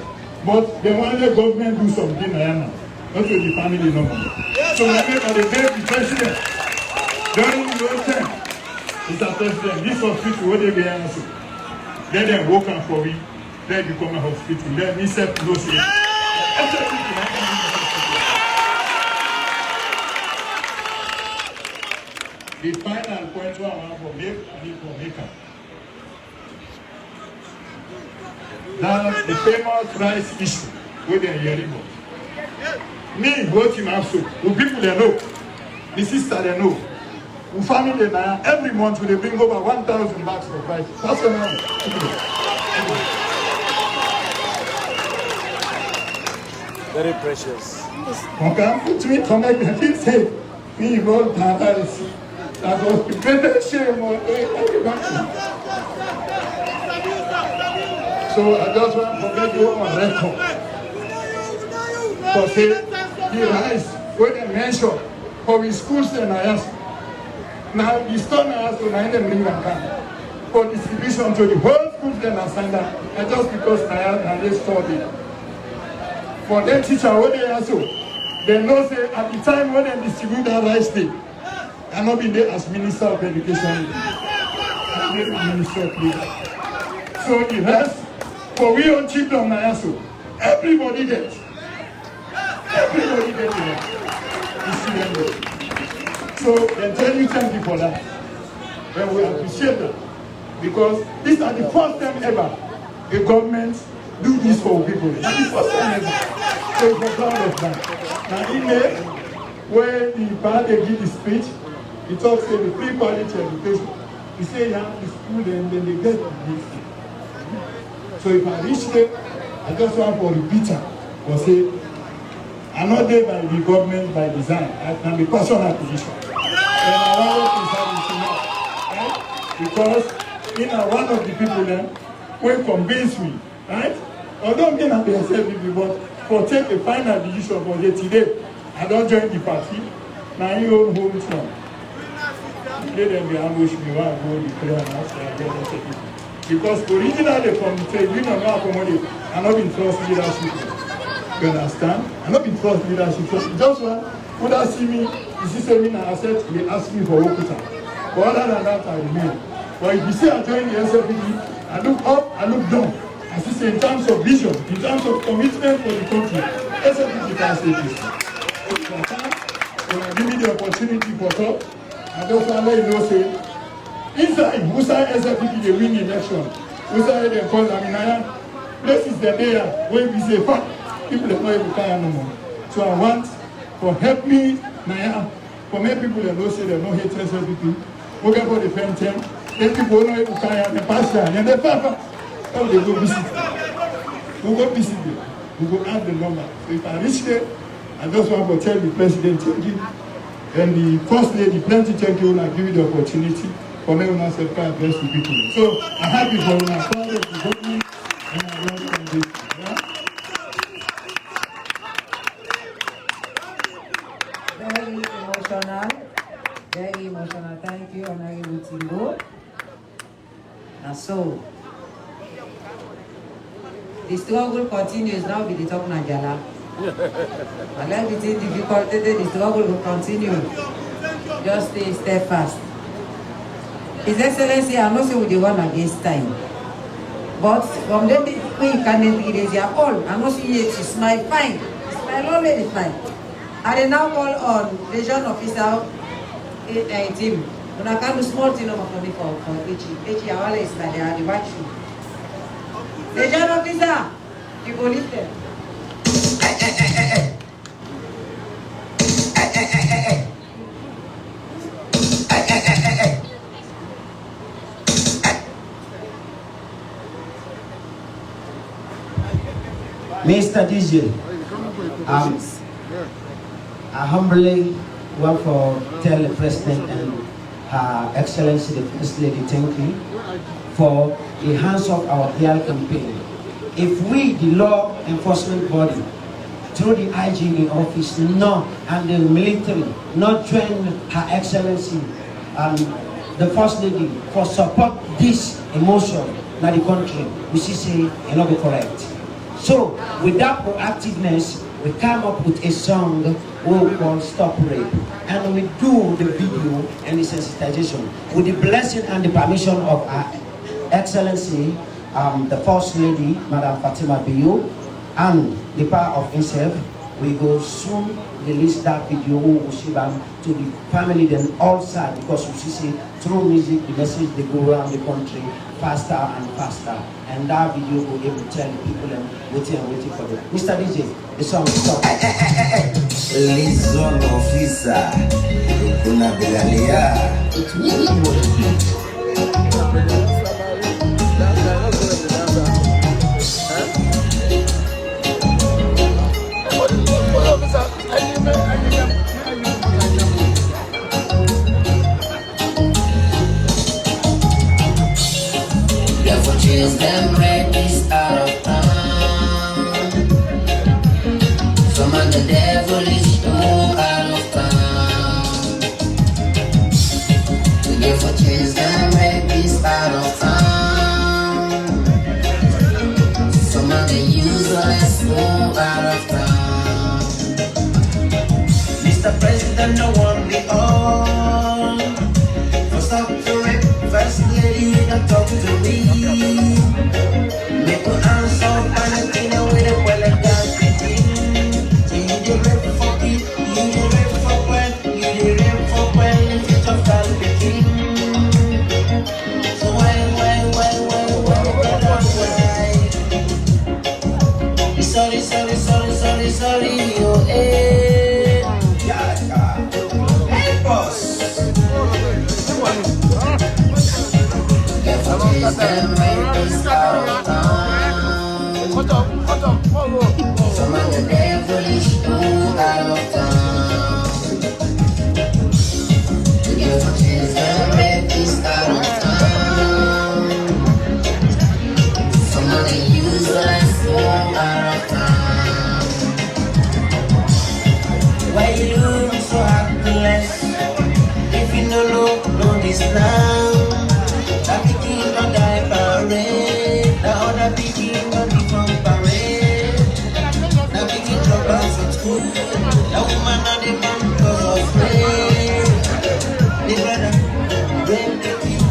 But they want the government do something now. Not to the family no more. So I make the baby president during your time. Mr. President, this hospital, what they be answer? Let them work on for me. Then become a hospital. Let me set to those here. The final point I want to make, I need to make up. Now, the famous rice issue, where they are hearing about. Me, what you have so, who people they know, the sister they know. Family now, every month they bring over 1,000 bags of rice. That's enough. Very precious. Okay, put me to make me feel safe. Me roll Paris. That was the greatest shame of So I just want to make you on record. For say, the rice, when they mention, for his schools and I ask. Now, the stone has to nine them bring and for distribution to the whole schools then assign that. And just because I have they study. For them teacher, what they also, they know say at the time when they distribute that rice day, I'm not been there as Minister of Education. State Administrative. So the rest, for we on chiefdom now, so everybody gets. Everybody gets it. So then tell you thank you for that. And we appreciate that. Because these are the first time ever a government do this for people. It's the first time ever. So we're proud of that. Now in there, where the party give the speech, he talks about the free quality education. He say yeah, the school then they get this. So if I reach there, I just want to repeat it. Or say, I'm not there by the government by design. I can be personal position. And I want to say because one of the people then will convince me, right? Although I'm not the SFPP, but for take a final decision for today, I don't join the party. Now you own home strong. They then be ambush me while I go declare and ask I get SFPP. Because originally from the trade union now accommodate, I'm not been trust leadership. You understand? I'm not been trust leadership. So just one would have see me, you see say me now I said they ask me for Okuta. But other than that I remain. But if you say I join the SFPP, I look up, I look down. I see say in terms of vision, in terms of commitment for the country, SFPP can say this. When I give you the opportunity for talk, I just want to let you know say inside, outside SFPP they win the election. Outside they call Laminaya. Places that they are where we say fuck, people are not able to carry no more. So I want for help me Naya, for many people that know say they don't hate SFPP. We get for the friend term. Then people don't able to carry and they pass there and they papa. Oh, they go visit. We go visit them. We go add the number. So if I reach there, I just want to tell the president thank you. And the first lady, plenty thank you, and I give you the opportunity for me to say address the people. So I have you for my father to help me and I welcome this. Very emotional. Thank you, Honorable Timbo. And so, the struggle continues now with the top Najala. And everything difficult, the struggle will continue. Just stay steadfast. His Excellency, I'm not saying with the one against time. But from the way you can enter they are all. I'm not saying it to smile fine. Smile already fine. I will now call on Legion Officer team. When I can do small thing over for me for Echi Awala is that they are the watch you. Legion Officer, you go lift them. Mr. DJ, I humbly want to tell the President and Her Excellency the First Lady thank you for the hands of our PR campaign. If we, the law enforcement body, through the IG in office, and the military, not join Her Excellency and the First Lady for support this emotion in the country, we see say it not be correct. So, with that proactiveness, we come up with a song we call Stop Rape. And we do the video and the sensitization with the blessing and the permission of Her Excellency, the First Lady, Madam Fatimamaadabio, and the power of himself. We will soon release that video to the family then all side, because we see through music the message they go around the country faster and faster, and that video will be able to tell people and waiting for them. Mr. DJ, the song Stop. Listen officer, kuna bilalia. Therefore chase them rapists out of town. Some of the devilish too out of town. Therefore chase them rapists out of town. Some of the useless too out of town. Mr. President, no one we all. For stop to rape, First Lady. not talk to me. Make your hands up and I know with a well and dance with you. You the rap for it, you the rap for well, you the rap for well, if you just start picking. So why, sorry, oh, eh. Help us. Them rapists out of town. Some of the devilish people out of town. Them rapists out of town. Some of the useless people out of town. Why you look so helpless? If you no look, no this now. That pikin don't die parade. The other pikin don't become parade. That pikin drop out from school. The woman not the man because of rape. The brother rape the kid,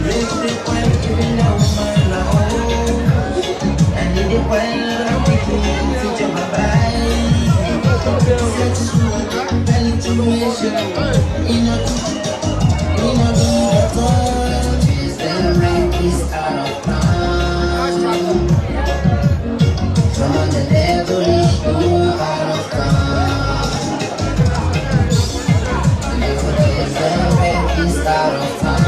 rape the wife, giving the woman a home. And in the wild, the pikin teach him a bite. Sexual penetration in a rapists out of town. Some of the devilish people out of town. The rapists out of town.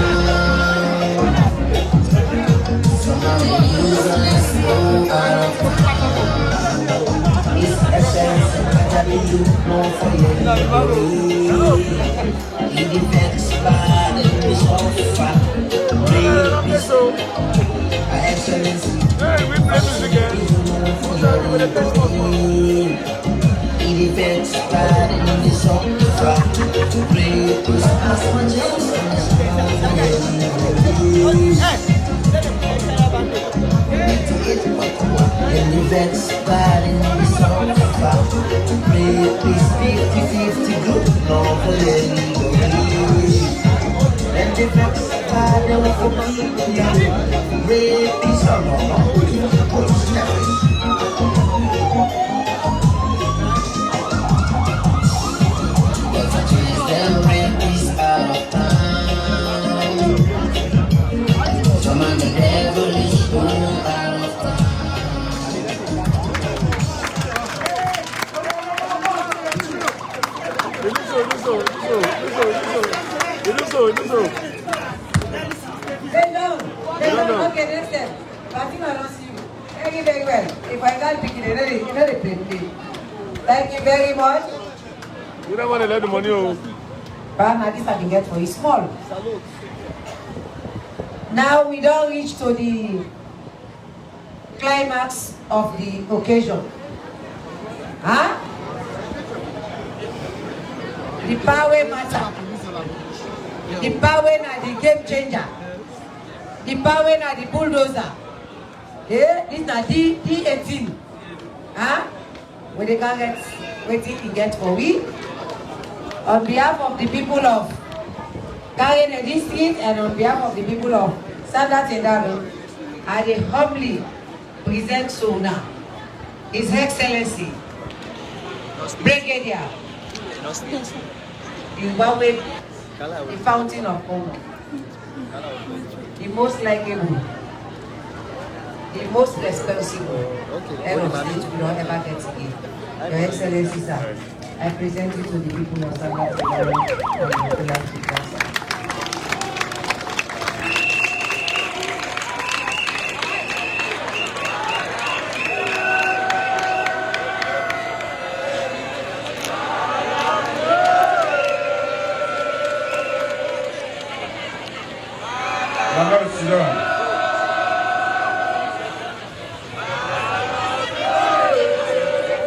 Some of the useless people out of town. His essence and you know for your he defends bad and is all fat. Excellency. Hey, we play this again. He defends bad and is all fat. As much he defends bad and is all fat. Please 50-50 group, no polygamy. And the next father for me, rapists are not them rapists out of town. Some of the devilish people out of town. Okay, next step. I think I don't see you. Thank you very well. If I can't pick it, you know the play. Thank you very much. You don't want to let the money over. But now this I can get for you small. Now we don't reach to the climax of the occasion. Huh? The power matter. The power na the game changer. The power na the bulldozer. Yeah, this na D18. Huh? When they can get waiting to get for we. On behalf of the people of Leone district and on behalf of the people of Sanda Tendaro, I humbly present so now His Excellency Brigadier Zimbabwe, the fountain of honor, the most likable, the most responsible ever speech we don't ever get to give. Your Excellency, sir, I present you to the people of Sanda Tendaro.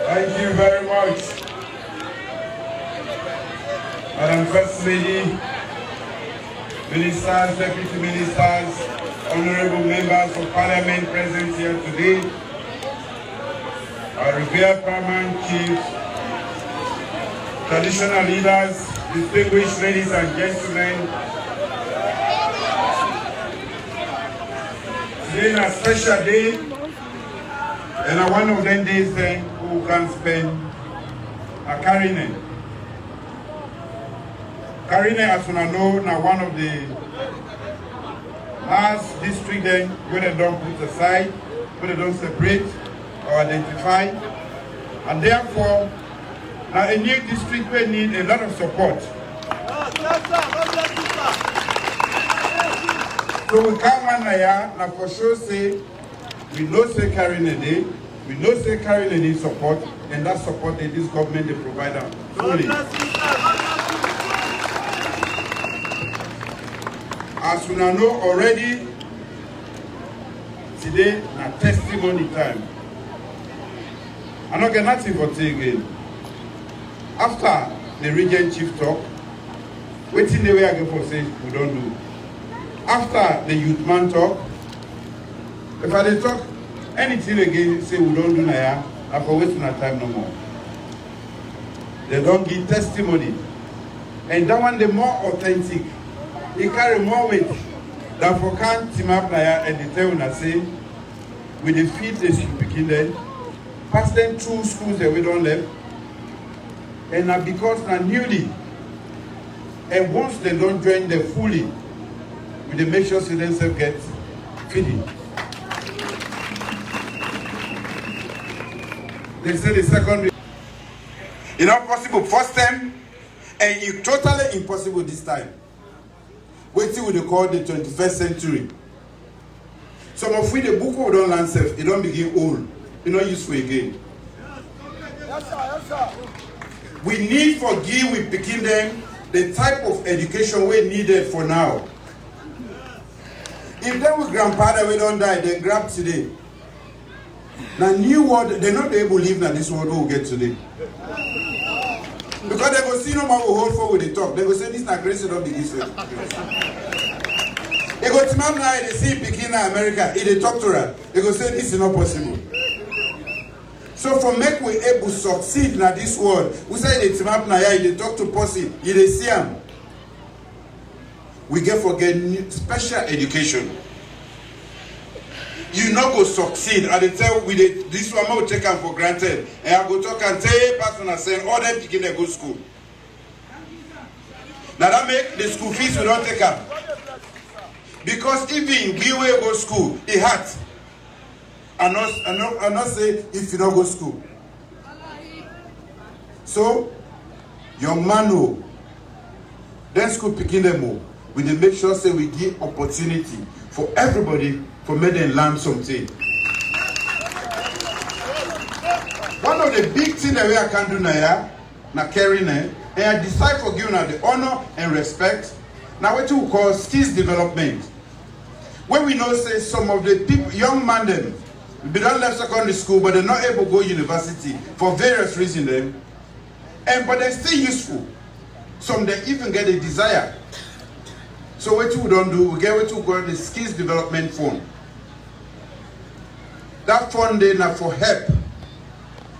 Thank you very much, Madam First Lady, Ministers, Deputy Ministers, Honorable Members of Parliament present here today, our revered Paramount Chiefs, traditional leaders, distinguished ladies and gentlemen, Today is a special day, and one of them days then who can spend a Karine. Karine, as you know, now one of the last district then where they don't put aside, where they don't separate or identify, and therefore now a new district will need a lot of support. So we come one here, now for sure say, we know say Karine day, we know say Karine need support, and that support that this government they provide them fully. As we now know already, today na testimony time. I'm not getting nothing for say again. After the region chief talk, waiting the way I go for say we don't do. After the youth man talk, if I dey talk anything again, say we don't do now, I for wasting our time no more. They don't give testimony. And that one the more authentic. It carry more weight than for can team up now and they tell us say we defeat the pikin then, pass them through schools that we don't left. And now because now newly, and once they don't join them fully, we make sure students get feeding. They say the second, it's not possible first time, and it's totally impossible this time. Wait till we call the 21st century. Some of we the book we don't learn self, it don't begin old, it's not useful again. Yes, sir. We need for give with picking them the type of education we needed for now. If them with grandfather we don't die, they grab today. Now new world, they're not able to live in this world we will get today. Because they go see no more hold for with the talk. They go say this na grace don't be this way. They go to now they see picking in America, if they talk to her, they go say this is not possible. So for make we able to succeed in this world, we say they team up now, they talk to Posse, they see them. We get forget special education. You not go succeed, and they tell we this one will take them for granted. And I go talk and tell person and say all them picking they go school. Now that make the school fees we don't take up. Because even we will go school, it hurt. And not say if you don't go school. So, young man know, then school picking them more. We need make sure say we give opportunity for everybody for make them learn something. One of the big things that we can do now, caring, and I decide for giving the honor and respect. Now what we call skills development. When we know say some of the people, young men them, they don't left secondary school, but they're not able to go to university for various reasons them, but they're still useful. Some they even get a desire. So what we don't do, we get what we call the skills development fund. That fund then are for help.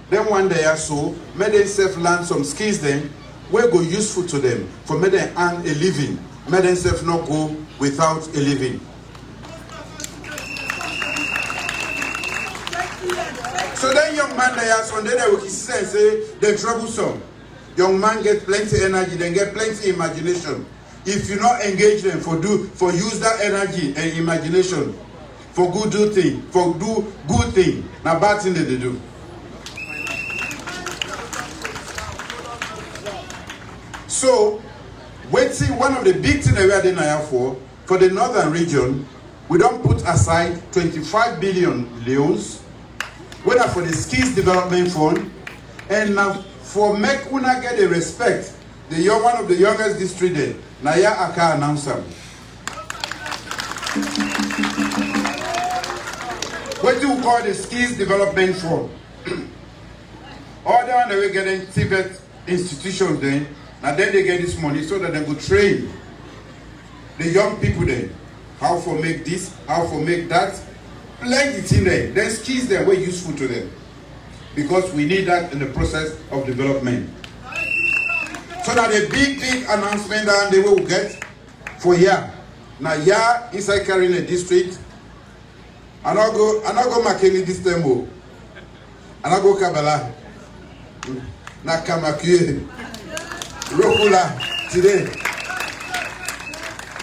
Then one day or so, may they self learn some skills then, will go useful to them for may they earn a living. May they self not go without a living. So then young man they are so they will say they're troublesome. Young man get plenty energy, then get plenty imagination. If you not engage them for use that energy and imagination for do good thing, now bad thing that they do. So, waiting one of the big things that we are doing now for the northern region, we don't put aside 25 billion leons, whether for the skills development fund, and now for make una get the respect, one of the youngest district there, Naya Aka announcer. What do you call the skills development fund? All the one that we get in Tibet institutions then, and then they get this money so that they go train the young people there. How for make this, how for make that. Plenty thing there. Then skills there were useful to them. Because we need that in the process of development. So that a big announcement that they will get for here. Now here inside Karine district, I not go Makeli this time. I not go Kabbalah. Na Kamakue. Rokula today.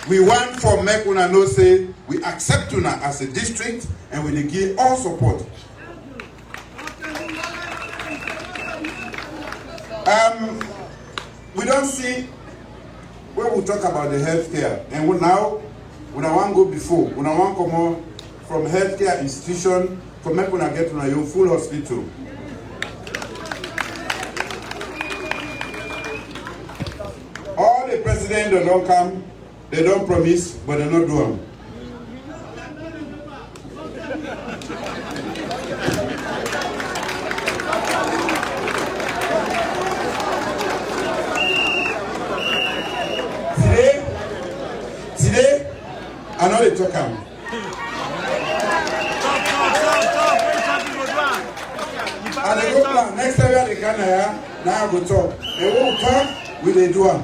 We want for make una know say we accept una as a district and we give all support. We don't see when we talk about the healthcare, and now we don't want to go before. We don't want to come on from healthcare institution for make una get una your full hospital. All the presidents that don't come, they don't promise, but they not do them. Today, I know they talk them. And they go plan. Next time they can now I go talk. They won't talk, we they do them.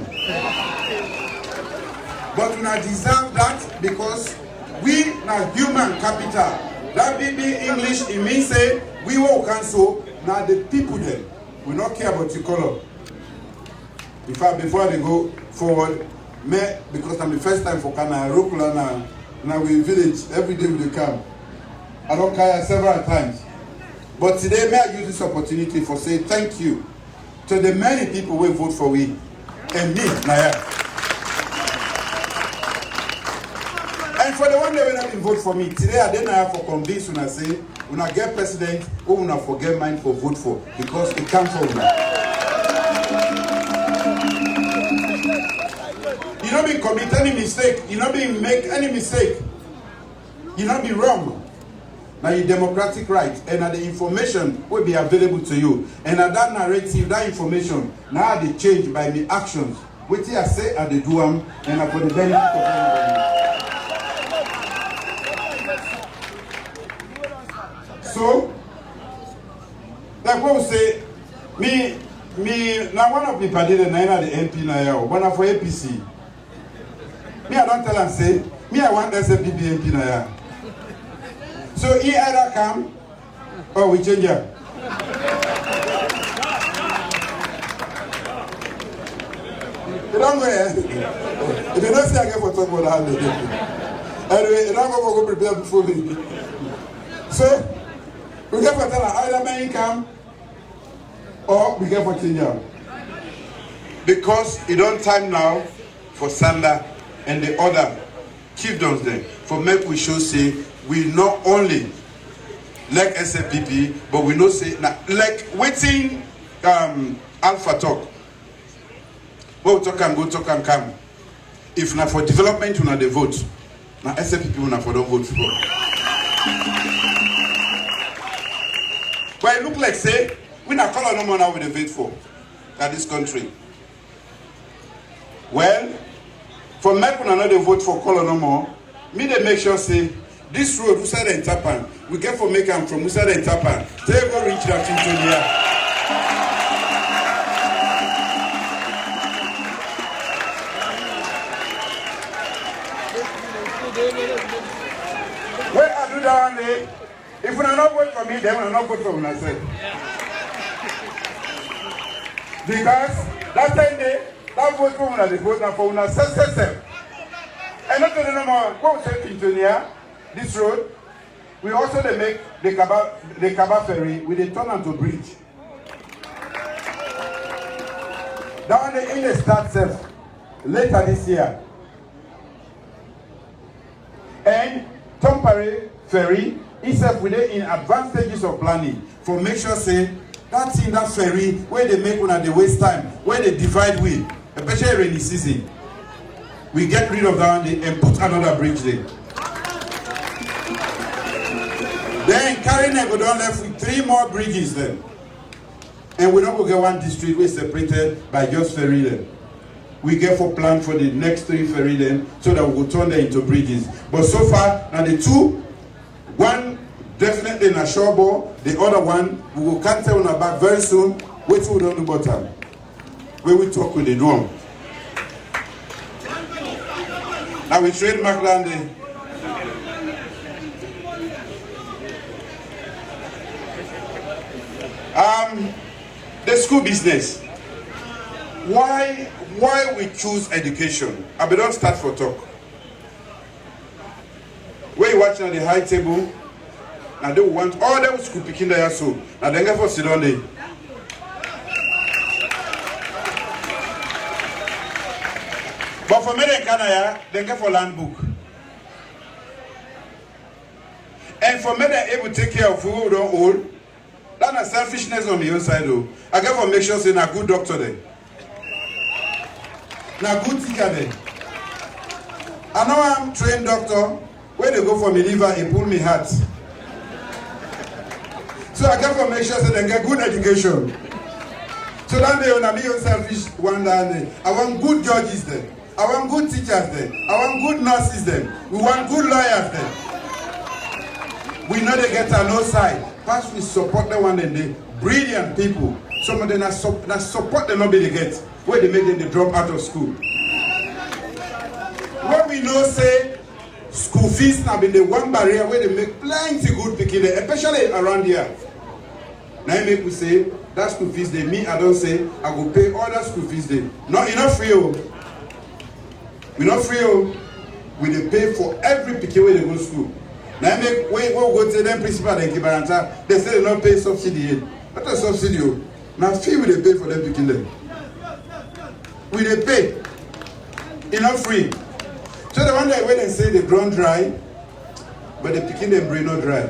But we not deserve that because we not human capital. That be English, it means say we will cancel. Now the people there, we not care about your color. In fact, before they go forward, because I'm the first time for Kana Rokula now we village every day we come. I don't care several times. But today may I use this opportunity for say thank you to the many people who vote for we and me, Naya. And for the one that will not vote for me, today I didn't have to convince when I say when I get president, who will not forget mine for vote for because it comes from me. You not be commit any mistake. You not be make any mistake. You not be wrong. Now your democratic right and the information will be available to you. And that narrative, that information, now they change by the actions. What I say at the do them and for the benefit of everybody. So, like what we say, me now one of the party that now the MP now, one of for APC. Me I don't tell and say, me I want SPP MP now. So he either come or we change her. You don't go here. If you don't see I get for talk about that. Anyway, you don't go prepare before me. So we get for tell her either man come or we get for change her. Because it don't time now for Sanda and the other chiefdoms there for make we show say we not only like SFPP, but we know say like waiting Alpha talk. Go talk and come. If not for development, we not the vote. Now SFPP we not for don't vote for. But it look like say we not call no more now with the vote for that this country. Well, for make we not the vote for call no more. Me they make sure say this road, Usada and Tapan, we get for make them from Usada and Tapan. They go reach that into here. When I do that one day, if you not vote for me, then will not vote for myself. Because that time day, that vote for una, the vote now for una self. And not no more, go straight into here. This road, we also they make the Kaba ferry with a turn onto bridge. That one in the start self later this year. And Tompare ferry is in advanced stages of planning for make sure say that's in that ferry where they make one at the waste time, where they divide with, especially rainy season. We get rid of that one and put another bridge there. Then Karine go down left with 3 more bridges then. And we don't go get one district we separated by just ferry then. We get for plan for the next 3 ferry then so that we will turn them into bridges. But so far, now the 2, one definitely in a shore ball, the other one we will cancel on our back very soon. Wait till we don't do bottom. Where we talk with the drum. Now we trade Macland. The school business. Why we choose education? I don't start for talk. When you watching on the high table, now they want all them school picking there so. Now they get for sit on there. But for me in Canada, they get for land book. And for me they able to take care of who don't old. That's a selfishness on the other side though. I get for make sure say a good doctor there. Now good teacher there. I know I'm trained doctor. When they go for me liver, he pull me heart. So I get for make sure say they get good education. So that day when I'm being selfish one day, I want good judges there. I want good teachers there. I want good nurses there. We want good lawyers there. We know they get on no side. First we support the one and the brilliant people. Some of them that support them not be the get. Where they make them they drop out of school. When we know say school fees now been the one barrier where they make plenty good picking, especially around here. Now I make we say that school fees they me I don't say I go pay all that school fees they. No, you're not free. We're not free. We they pay for every picking where they go to school. Now I make we go to them principal and Kibaranta, they say they don't pay subsidy. What a subsidy? Now fee we they pay for them picking them. We they pay. It's not free. So the one day when they say the ground dry, but the picking them brain not dry.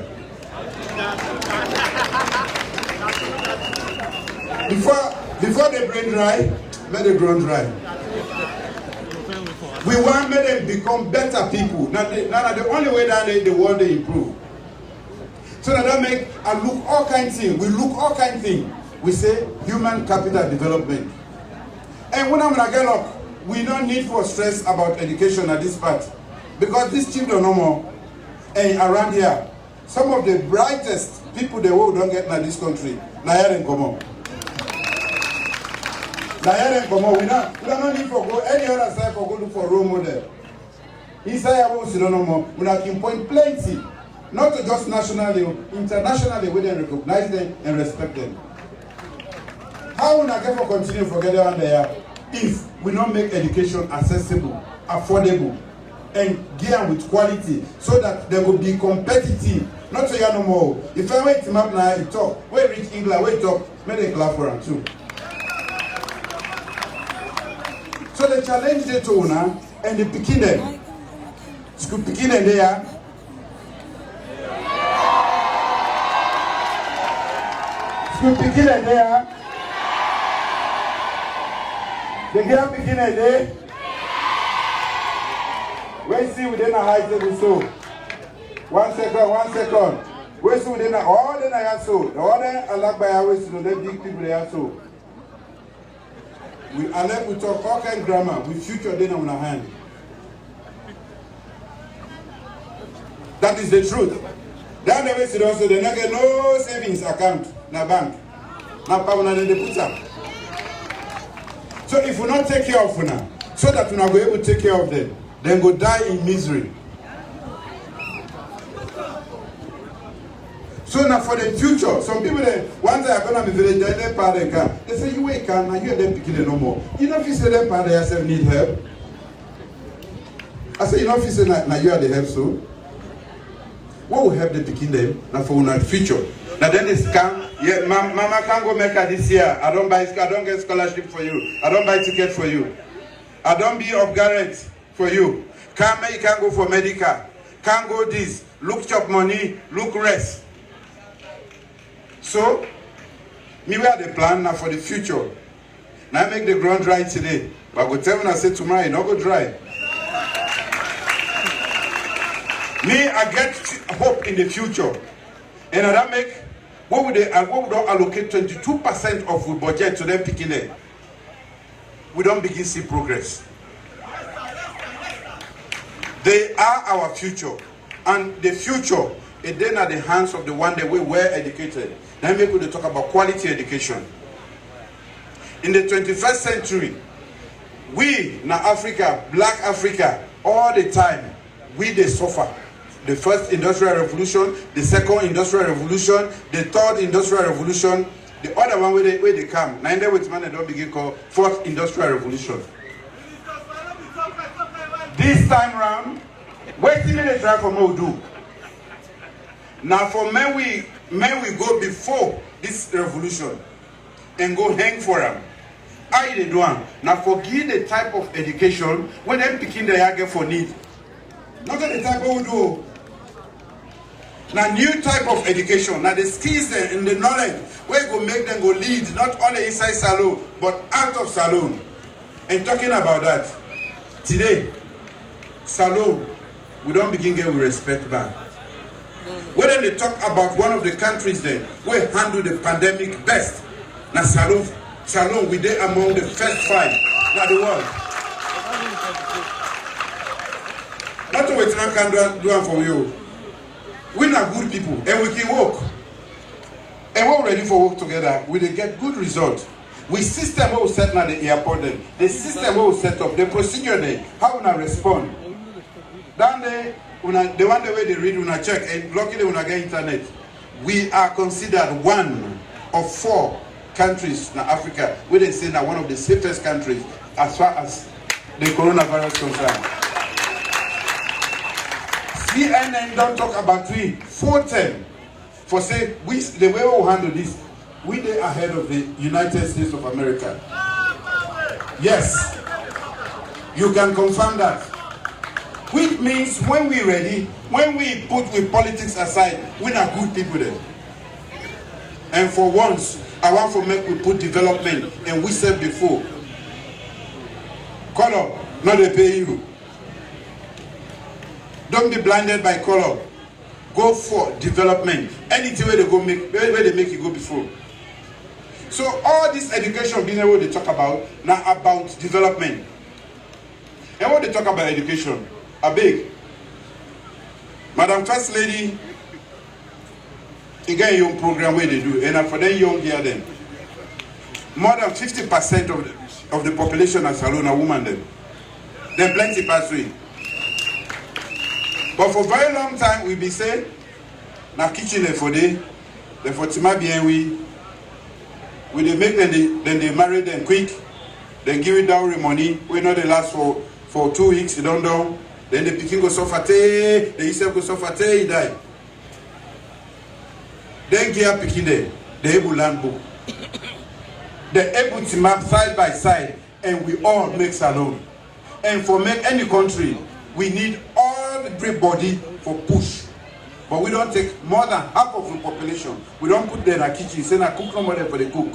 Before the brain dry, let the ground dry. We want to make them become better people. Now the only way that the world they improve. So that make and look all kind of things. We look all kind of things. We say human capital development. And when I'm gonna get up, we don't need for stress about education at this part. Because these children no more. And around here, some of the brightest people the world don't get in this country. Now here in Como. Now here in Como, we don't need for go any other side for go look for role model. Inside our house, no more. We can point plenty. Not just nationally, internationally, we then recognize them and respect them. How will I get for continue to forget on there if we don't make education accessible, affordable, and geared with quality so that they will be competitive? Not so you no more. If I wait to map now, you talk. We reach England, we talk, make a clap for them too. So the challenge they to now and the picking them. School picking them there. School picking them there. The girl picking it there. Wait, see within a high table so. 1 second. Wait, see within a all the night so. The other I like by our ways to the big people there so. We talk all kind of grammar. We future then on our hand. That is the truth. That the way sit down so they not get no savings account na bank. Na power they put up. So if we not take care of them, so that we not be able to take care of them, then go die in misery. So now for the future, some people once they are going to be village, they part they can. They say you wake up and you them picking it no more. You know if you say them part they yourself need help. I say you know if you say now you are the help so. What will help them picking them now for our future? Now then this can yeah, mama can't go make her this year. I don't get scholarship for you. I don't buy ticket for you. I don't be of guarantee for you. You can't go for medical. Can't go this. Look chop money, look rest. So, me we have the plan now for the future. Now I make the ground dry today. But I go tell when I say tomorrow, it not go dry. Me, I get hope in the future. And I don't make what would they allocate 22% of the budget to them picking it? We don't begin to see progress. They are our future. And the future is then at the hands of the one that we were educated. Now maybe we talk about quality education. In the 21st century, we in Africa, black Africa, all the time, we they suffer. The first industrial revolution, the second industrial revolution, the third industrial revolution, The other one where they come, now they with man they don't begin called fourth industrial revolution. This time round, waiting in the try for more do. Now for men we go before this revolution and go hang for them. I they do one. Now forgive the type of education when them picking the yage for need. Not the type of we do. Now new type of education. Now the skills and the knowledge where go make them go lead not only inside salone but out of salone. And talking about that today, salone we don't begin get with respect back. When they talk about one of the countries there where handle the pandemic best, now salone we there among the first 5 in the world. Not to wait can do it for you. We are good people and we can work. And we're ready for work together. We get good results. We system will set now the airport then. The system will set up the procedure there. How we respond? Down there, the one the way they read, when check, and luckily when I get internet, we are considered one of 4 countries in Africa where they say now one of the safest countries as far as the coronavirus concerned. CNN don't talk about we 410 for saying we the way we handle this, we are ahead of the United States of America. Yes, you can confirm that. Which means when we're ready, when we put with politics aside, we are good people there. And for once, I want to make we put development, and we said before, color, not they pay you. Don't be blinded by color. Go for development. Anything where they go make, where they make you go before. So all this education business what they talk about now about development. And what they talk about education, I beg. Madam First Lady, again young program where they do, and for them young here then. More than 50% of the population are salone are women then. Then plenty pass away. But for a very long time we be saying, na kitchen for day, then for tima bien we they make them they marry them quick, then give it dowry money, we know they last for 2 weeks, they don't know. Then the pikin go suffer, the Isab go suffer, he die. Then give up pikin there, the able land book. They're able to map side by side, and we all make salone. And for make any country, we need everybody for push. But we don't take more than half of the population. We don't put them in a kitchen, say na cook no more for the cook.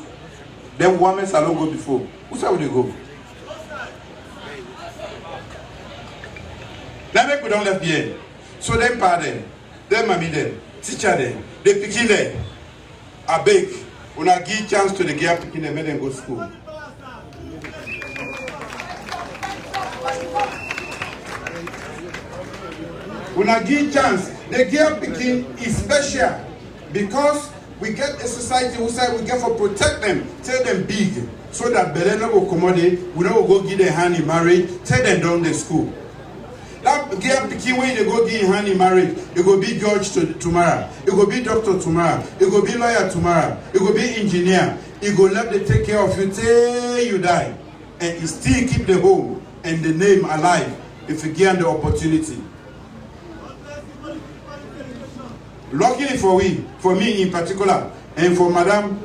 Then one man salon go before. Who say they go? That make we don't left behind. So them pardon, them mommy them, teacher them, they picking them. I beg, when I give chance to the girl picking them, make them go to school. When I give chance, the girl picking is special because we get a society who say we get for protect them, tell them big, so that Belen no go accommodate, we don't go give them hand in marriage, tell them down the school. That girl picking when they go give hand in marriage, it go be judge tomorrow, it go be doctor tomorrow, it go be lawyer tomorrow, it go be engineer, it go let them take care of you till you die, and it still keep the home and the name alive if you give them the opportunity. Luckily for me in particular, and for Madam,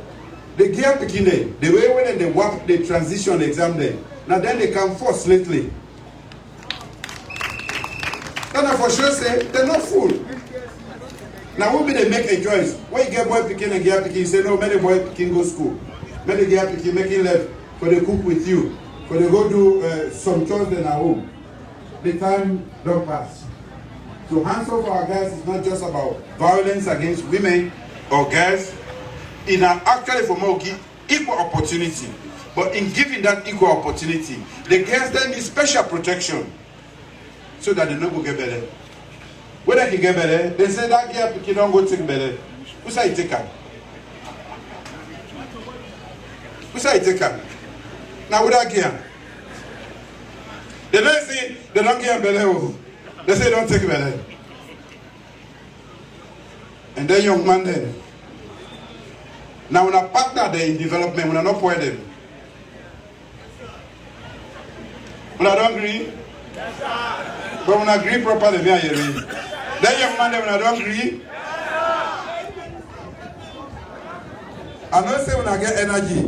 the girl picking there, the way when they work the transition exam there, now then they come first lately. Then I for sure say, they're not full. Now will be they make a choice. When you get boy picking and girl picking, you say, no, many boy picking go school. Many girl picking making left for they cook with you, for they go do some chores then at home. The time don't pass. So hands off our guys is not just about violence against women or girls. It actually for more equal opportunity. But in giving that equal opportunity, the girls then need special protection so that they don't go get better. When they can get better, they say that girl pikin don't go take better. Who say you take her? Who say you take her? Now with that girl, they don't say they don't get better. They say don't take better. And then young man then, Now when I partner them in development, when I not pour them. When I don't agree, but when I agree properly, me I hear me. Then young man, when I don't agree, I not say when I get energy,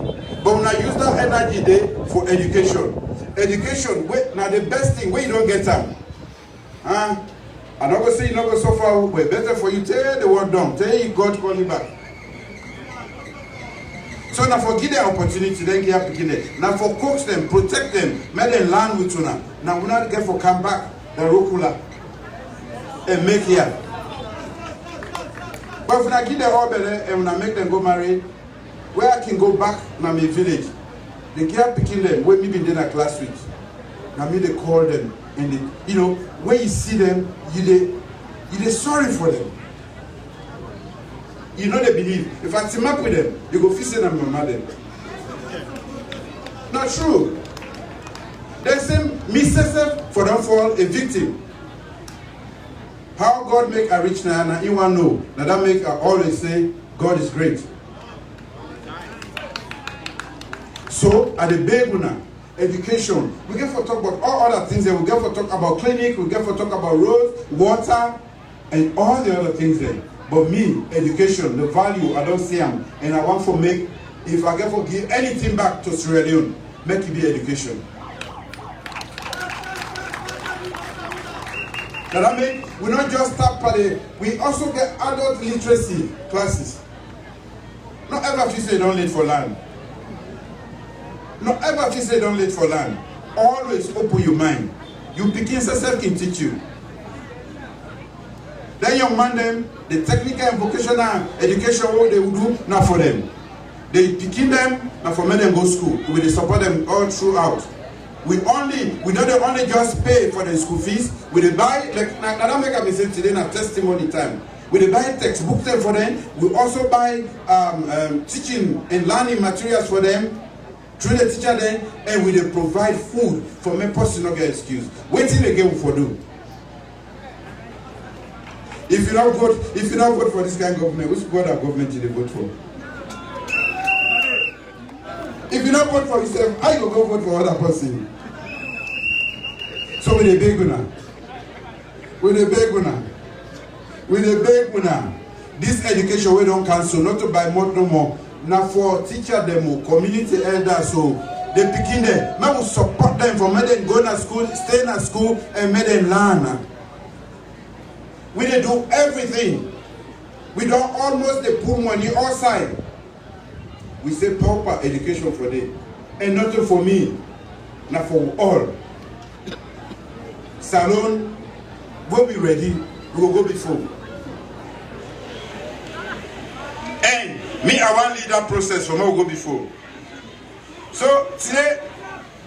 but when I use that energy there for education. Education, wait, now the best thing, where you don't get time. I'm not going to say you're not going to suffer, but better for you, tell the word down, tell you God call you back. So now for give them opportunity, then give them beginning. Now for coach them, protect them, make them learn with you now. Now we not get for come back, the rokula, and make here. But when I give them all better, and when I make them go marry, where I can go back, now my village. They keep picking them when me been in a class with. Now me they call them and they, you know, when you see them, you they sorry for them. You know they believe. If I team up with them, you go fix them and mama them. Not true. They say me for them fall a victim. How God make a rich now, you want to know. Now that make I always say God is great. So, at the big one, education, we get for talk about all other things there. We get for talk about clinic, we get for talk about roads, water, and all the other things there. But me, education, the value, I don't see them. And I want to make, if I get for give anything back to Sierra Leone, make it be education. That I mean, we not just start party, we also get adult literacy classes. Not ever feel say don't late for land. Not ever feel say don't late for land. Always open your mind. You begin yourself can teach you. Then young man them, the technical and vocational education what they will do, not for them. They begin them, not for men them go school. We will support them all throughout. We don't only just pay for the school fees. We they buy, like I don't make a mistake today, not testimony time. We they buy textbooks for them. We also buy teaching and learning materials for them. Through the teacher then, and we they provide food for me person not get excuse. Waiting again for do. If you not vote for this kind of government, which kind of government did they vote for? If you not vote for yourself, how you go vote for other person? So we the beg una. We the beg una. We the beg una. This education we don't cancel, not to buy more no more. Now for teacher them, community elders, so they begin them. Man will support them for make them go to school, stay in school, and make them learn. We they do everything. We don't almost they put money outside. We say proper education for them. And not for me, not for all. Salone, we'll be ready. We will go before. And me, I want to lead that process for me will go before. So today,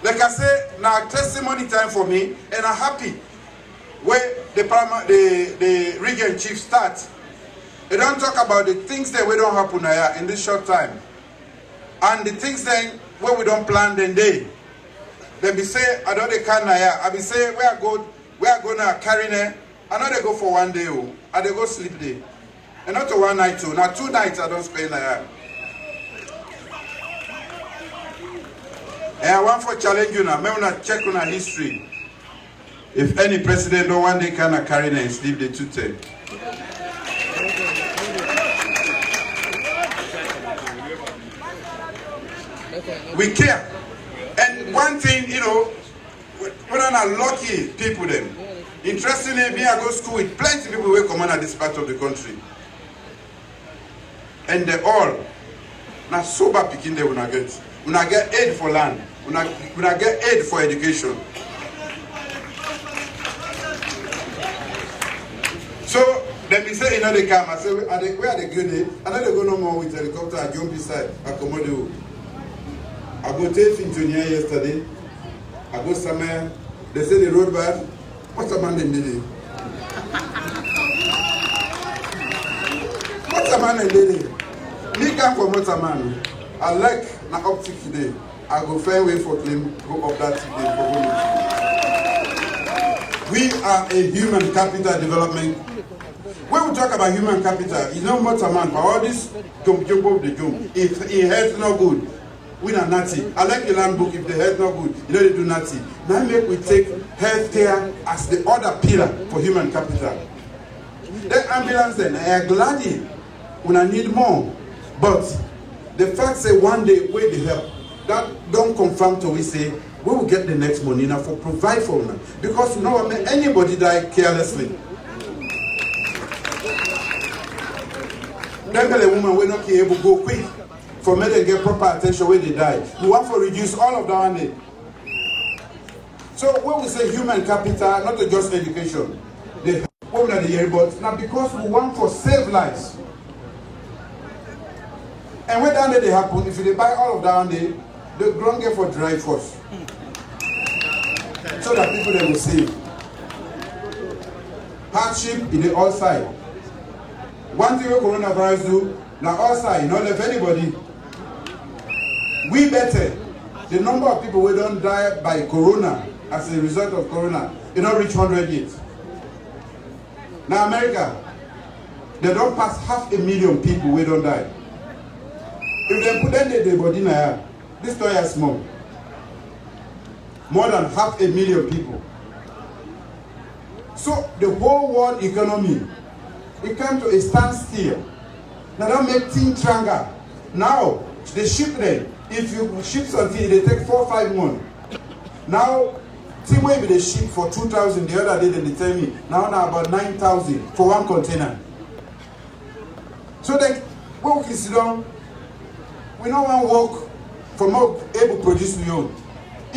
like I say, now testimony time for me, and I'm happy where the region chief starts. They don't talk about the things that we don't happen here in this short time. And the things then where we don't plan then they be say, I don't they can here. I be say we are going to carry there. I know they go for one day, and they go sleep there. And not to one night too. Now 2 nights I don't spend here. And I want for challenge you now. Maybe not check on our history. If any president don't one day can carry there and sleep the 2 days. We care. And one thing, you know, we're not lucky people then. Interestingly, me I go to school with plenty of people who come on at this part of the country. And they all, now sober pikin they will not get. We not get aid for land. We not get aid for education. So, then we say, you know, they come. I say, where are they good? I know they go no more with helicopter at Jump side, accommodate. I go to Fintonia yesterday. I go somewhere. They say the road bad. What's a man in Lily? What's a man in Lily? Me come from what's a man. I like my optic today. I go fair way for claim, go up that today. We are a human capital development. when we talk about human capital, it's not much a man, but all this jump of the jump. If he head's not good, we not natty. I like the land book, if the head's not good, you know they do natty. Now make we take healthcare as the other pillar for human capital. The ambulance then, I am glad when I need more. But the fact say one day where they help, that don't confirm to we say, we will get the next money now for provide for them. Because you know what, anybody die carelessly. Then the woman will not be able to go quick for me to get proper attention when they die. We want to reduce all of that one day. So when we say human capital, not just education, the women of the year, but now because we want to save lives. And when that day happen, if they buy all of that one day, the ground get for dry first. So that people they will save. Hardship in the outside. One thing we coronavirus do, now outside, not let anybody. We better. The number of people who don't die by corona as a result of corona, they don't reach 100 yet. Now America, they don't pass 500,000 people who don't die. If they put them in the body now, this story is small. More than 500,000 people. So the whole world economy, it came to a standstill. Now don't make things stronger. Now they ship them. If you ship something, they take 4 or 5 months. Now, see maybe they ship for 2,000 the other day, then they tell me now about 9,000 for one container. So then when we can sit down, we don't want to work for more able to produce we own.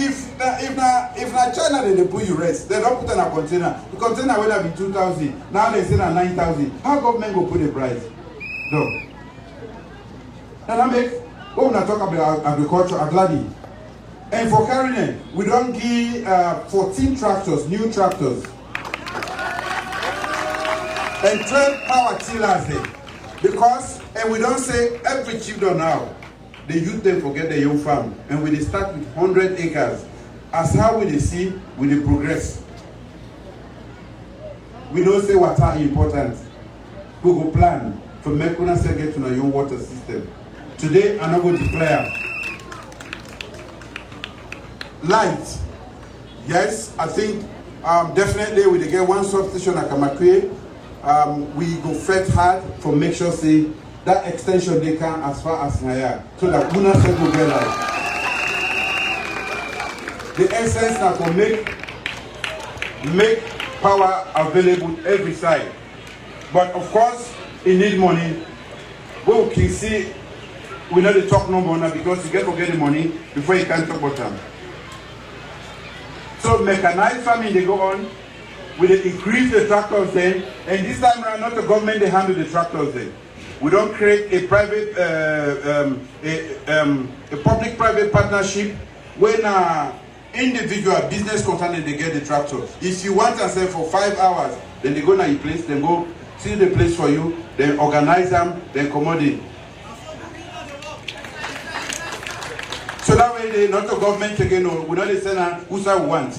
If na China they put you rest, they don't put in a container. The container will have been 2,000. Now they say na 9,000. How government go put the price? No. And I make when we talk about agriculture, I'm glad. And for carrying it, we don't give 14 tractors, new tractors, and 12 power tillers there. Because, and we don't say every chiefdom now, the youth then forget their young farm. And we start with 100 acres. As how we see, we dey progress. We don't say what are important. We go plan for make una say get to your water system. Today, I'm not going to declare light. Yes, I think definitely we get one substation at Kamakwe. We go fight hard for make sure say that extension they can as far as Naya, so that Una say go get light. The essence that will make power available every side. But of course, it need money. We can see we know the talk no more now because you get to get the money before you can talk about them. So mechanized farming they go on. We increase the tractors then, and this time around not the government they handle the tractors then. We don't create a private, a public-private partnership when individual business concerned they get the tractor. If you want to sell for 5 hours, then they go to your place, then go see the place for you, then organize them, then commodity. So that way they not the government again, no, we don't say who's I want.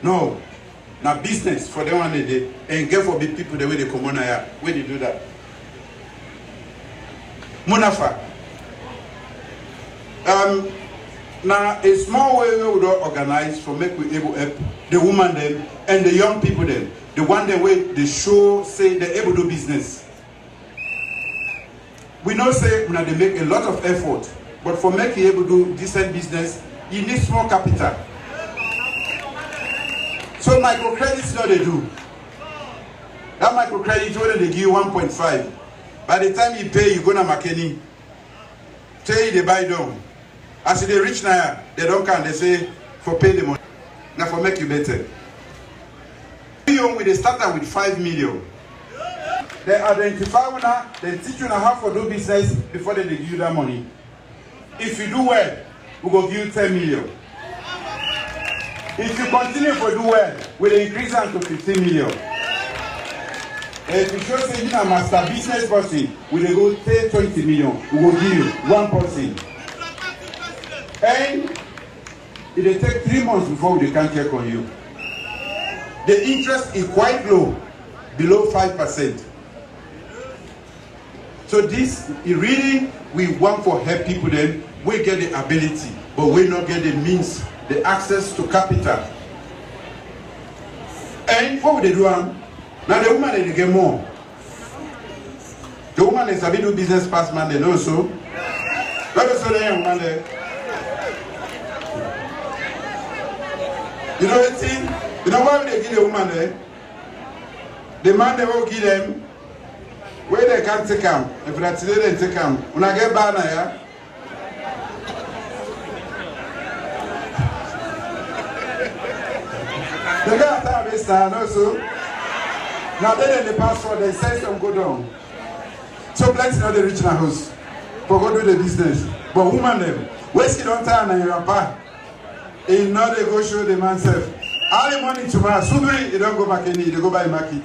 No. Now business for them one day and get for big people the way they come on here. Where they do that. Munafa. Now a small way we would organize for make we able help the woman them and the young people them. The one the way they show say they able to do business. We know say when they make a lot of effort, but for making able to do decent business, you need small capital. So microcredits now they do. That microcredit when they give you 1.5. By the time you pay, you go to Makeni. Tell you they buy down. As they reach now, they don't count. They say for pay the money. Now for make you better. They start with 5 million. They identify una, they teach you how to do business before they give you that money. If you do well, we will give you 10 million. If you continue to do well, we'll increase them to 15 million. If you show say you are a master business person, we will go take 20 million. We will give you 1 person. And it will take 3 months before they can check on you. The interest is quite low, below 5%. So this really we want for help people then we get the ability, but we not get the means, the access to capital. And what would they do? Now the woman they get more. The woman is a bit do business past man they also. Let us say the young man there. You know the thing? You know why they give the woman there? The man they will give them where they can't take them. If that's today they take them. When I get banner, yeah. The guy time is stand also. Now then the passport they say some go down. So plenty not the rich in the house. For go do the business. But woman them, where she don't turn and you're back. If not they go show the man self. All the money tomorrow, Subiri, they don't go back any, they go buy market.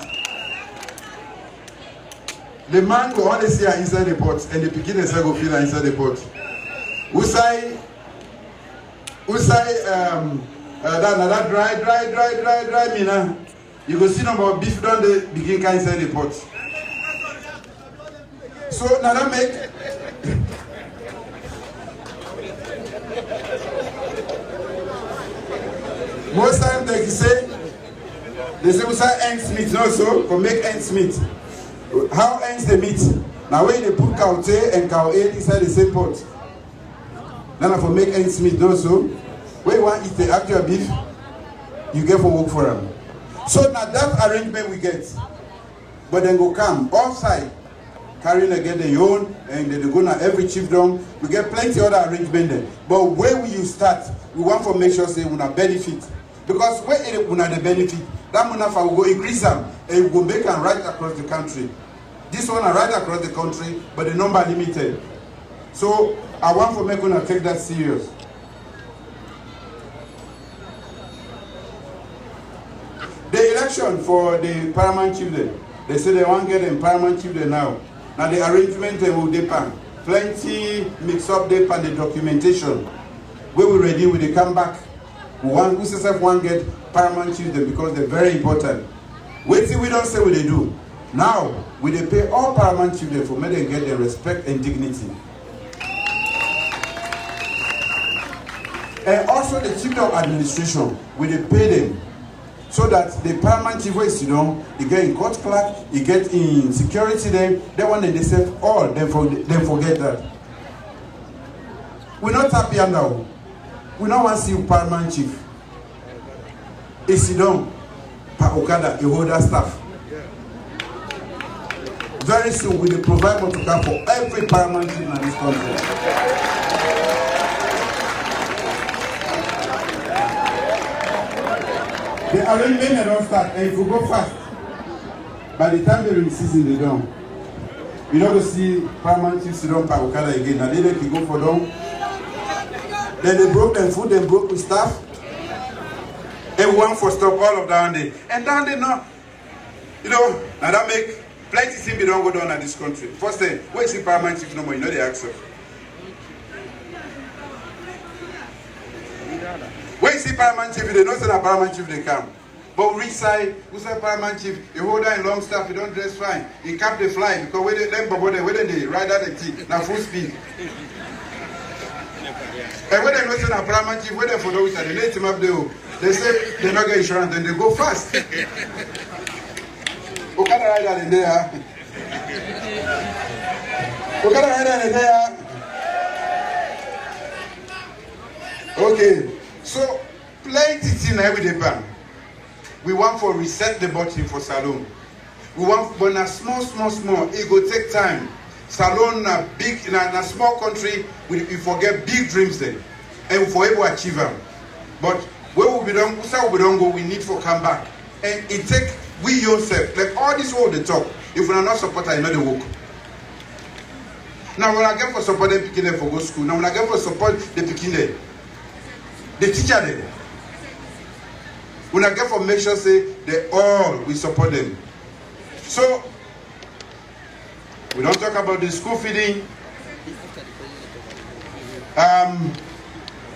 The man go always see her inside the pot, and the pikin is go feel her inside the pot. Usai, that dry mina. You go see no more beef down the begin inside the pot. So now that make most times they say we say ends meat also for make ends meat. How ends the meat? Now when they put cow tail and cow head inside the same pot. Now for make ends meat also. When you want to eat the actual beef, you get for work for them. So now that arrangement we get. But then go come outside, carrying again the own, and they go now every chiefdom. We get plenty other arrangement there. But where will you start? We want to make sure say we not benefit. Because where we not the benefit, that munafa will go increase them and we will make them right across the country. This one are right across the country, but the number limited. So I want to make una take that serious. The election for the paramount chieftain, they say they want to get the paramount chieftain now. Now the arrangement will depend. Plenty mix up depend the documentation. When we ready, we they come back. We say one get paramount chieftain because they're very important. Wait till we don't say what they do. Now we they pay all paramount chieftain for make them get their respect and dignity. And also the chiefdom administration, we they pay them. So that the paramount chief ways, you get in court clerk, you get in security them, they want they save all, then forget that. We're not happy now. We don't want to see paramount chief. It's Sidon, Pa Okada, a holder staff. Very soon we will provide motorcar for every paramount chief in this country. The arrangement they don't start, and if you go fast, by the time they're in season, they don't. You don't go see paramount chiefs, you don't Pa Okada again. Now they can go for them. Then they broke them food, they broke with staff. Everyone for stop all of down there. And down there now, now that make plenty things we don't go down in this country. First thing, where is the paramount chief no more? You know they ask us. Where is the paramount chief? They don't say that paramount chief they come. But which side, who say paramount chief? You hold on in long staff, you don't dress fine. You cap the fly because where they ride out the tea, now full speed. And when they know say that paramount chief, where they follow it, they let him up there. They say they don't get insurance, then they go fast. Who can ride out in there? Who can ride out in there? Okay. So, plenty things every day ban. We want for reset the button for salone. We want but na small. It go take time. Salone na big in a small country. We forget big dreams there, and we forever achieve them. But where we don't go, we need for come back, and it take we yourself like all this all the talk. If we are not supported, you know the work. Now when I get for support the pikin there for go school. Now when I get for support the pikin there. The teacher them. When I get for make sure say they all we support them. So we don't talk about the school feeding.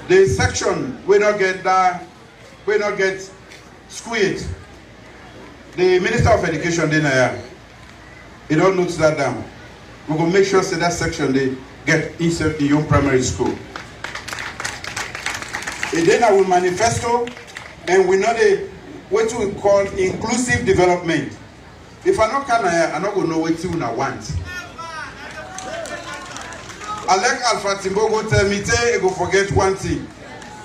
The section we not get school aid. The Minister of Education then he don't notice that down. we will make sure that section they get insert in your primary school. And then I will manifesto, and we know what we call inclusive development. If I not can, I'm not gonna know what you want. I like Alpha Timbo go tell me, I go forget one thing.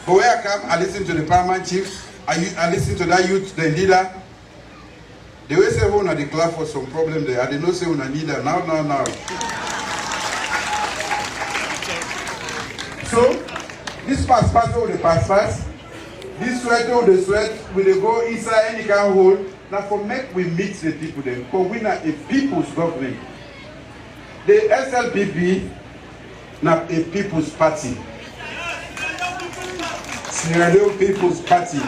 But where I come, I listen to the paramount chief, I listen to that youth, the leader. They will say, oh, I declare for some problem there. I did not say, oh, I need that. Now. So, this pass with the pass. This sweat, the sweat, will they go inside any kind of hole. Now, for make we meet the people then, because we are a people's government. The SLPP, now a people's party. Sierra Leone People's Party.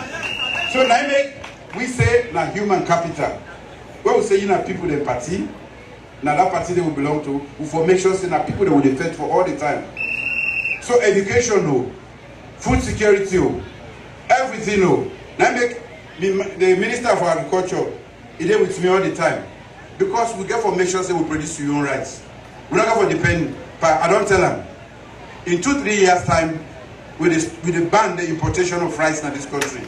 So now we say na human capital. When we say you know people the party, now that party they will belong to, we for make sure say na people they will defend for all the time. So education no, food security no, everything no. Now make the Minister of Agriculture, he there with me all the time. Because we get for make sure say we produce your own rights. We're not going to depend, but I don't tell them. In 2-3 years time, we ban the importation of rice in this country.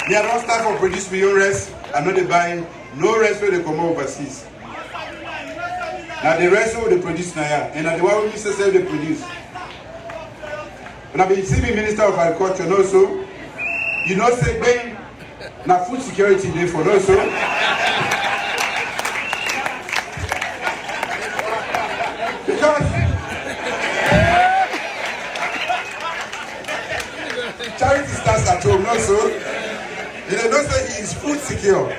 They are not start for produce my own rice, and not they buying no rice where they come overseas. Now the rice where they produce now, and the one we say they produce. And I've been seeing Minister of Agriculture also. You know say when na food security day for also. Because charity starts at home also. You don't say he is food secure.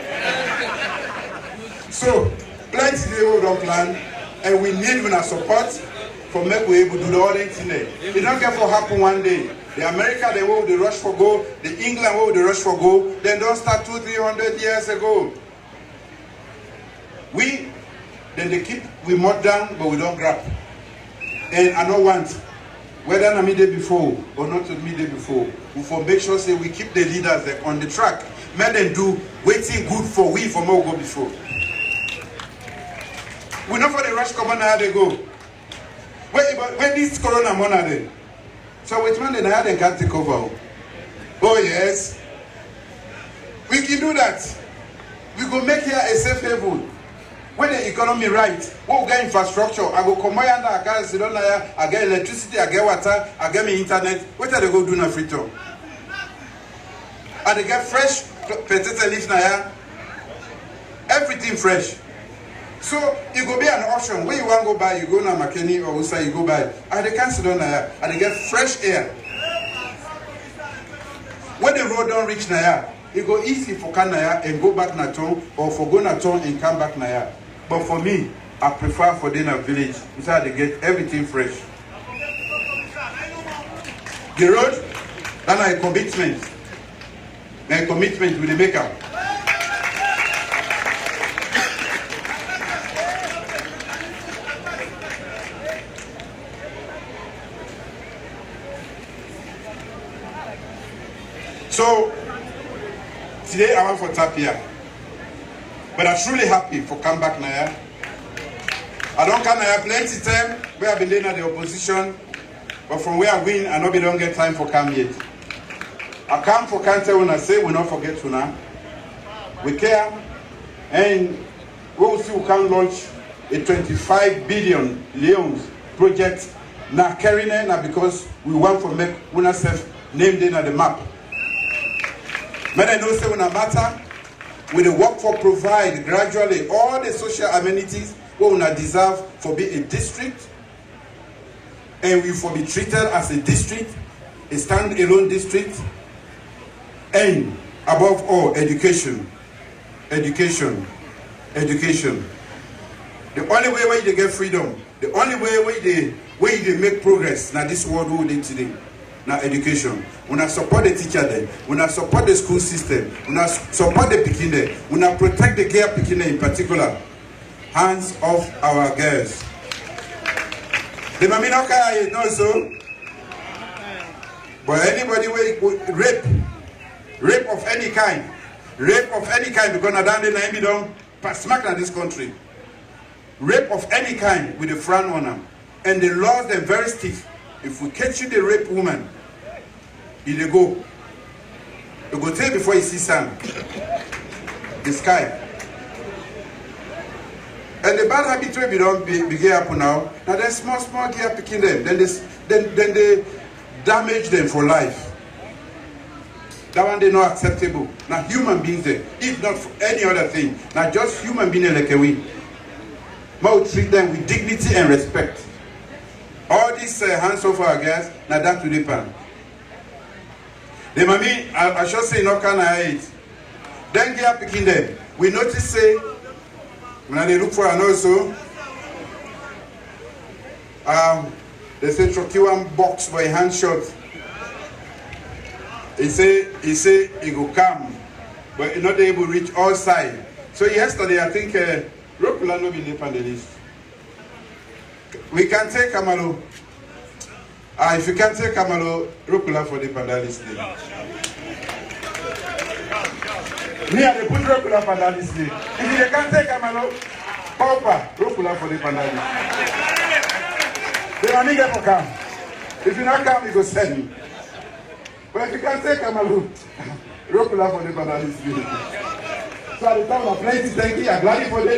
So plenty they will don't plan, and we need our support for make we able to do the other thing there. It don't get for happen one day. The America they will the rush for gold, the England will the rush for gold, then don't start 200-300 years ago. Then they keep we modern but we don't grab. And I don't want whether I made it before or not to meet it before, we for make sure say we keep the leaders there on the track. Make them do waiting good for we for more go before. We know for the rush come on how they go. When this corona money there. So which man then they can't take over. Oh yes. We can do that. We go make here a safe haven. When the economy right, we get infrastructure, I go come under I get salone, I get electricity, I get water, I get me internet. What are they go do na free time? And they get fresh potato leaf now. Everything fresh. So it go be an option. Where you want to go buy, you go na McKinney or Usa, you go buy. And they cancel on now, and they get fresh air. When the road don't reach Naya, it go easy for Kanaya and go back na town, or for go na town and come back Naya. But for me, I prefer for dinner village, so they get everything fresh. The road, that's a commitment. A commitment with the maker. So today I went for Tapia, but I'm truly happy for come back now. I don't come here plenty time where I've been doing at the opposition, but from where I win, I know we don't get time for come yet. I come for cancer when I say we not forget to now. We care, and we will see we can launch a 25 billion Leone project now carrying it now because we want to make ourselves named in the map. But I know say when a matter, with the work for provide gradually all the social amenities we will deserve for being a district, and we will be treated as a district, a stand-alone district, and above all, education. Education. Education. The only way where they get freedom, the only way where they make progress now this world we live today. Now education. When I support the teacher there, when I support the school system, when I support the pikin there, when I protect the girl pikin there in particular, hands off our girls. The mami no care no so. But anybody where rape of any kind, because I don't know smack in this country. Rape of any kind with a frown on them. And the laws are very stiff. If we catch you the rape woman, you go. You go tell before you see sun. The sky. And the bad habit will be don't begin happen now. Now there's small gear picking them. Then they damage them for life. That one they not acceptable. Now human beings there, if not for any other thing. Now just human beings like a we. Must treat them with dignity and respect. All these hands off our guys, now that to the pan. The mommy, I should say no can I eat. Then gear picking them. We notice say when they look for an also, they say chucky one box by hand shot. He say he go come, but he not able to reach all sides. So yesterday I think Rokula no be on the list. We can take Kamalo. If you can take Kamalo, Rokula for the list. Me and the put Rokula for the list. If you can't take Kamalo, Papa, Rokula for the list. They are nigga for come. If you not come, you go send me. But if you can't take Kamalo, Rokula for the list. So at the time of plenty, thank you. I'm glad for the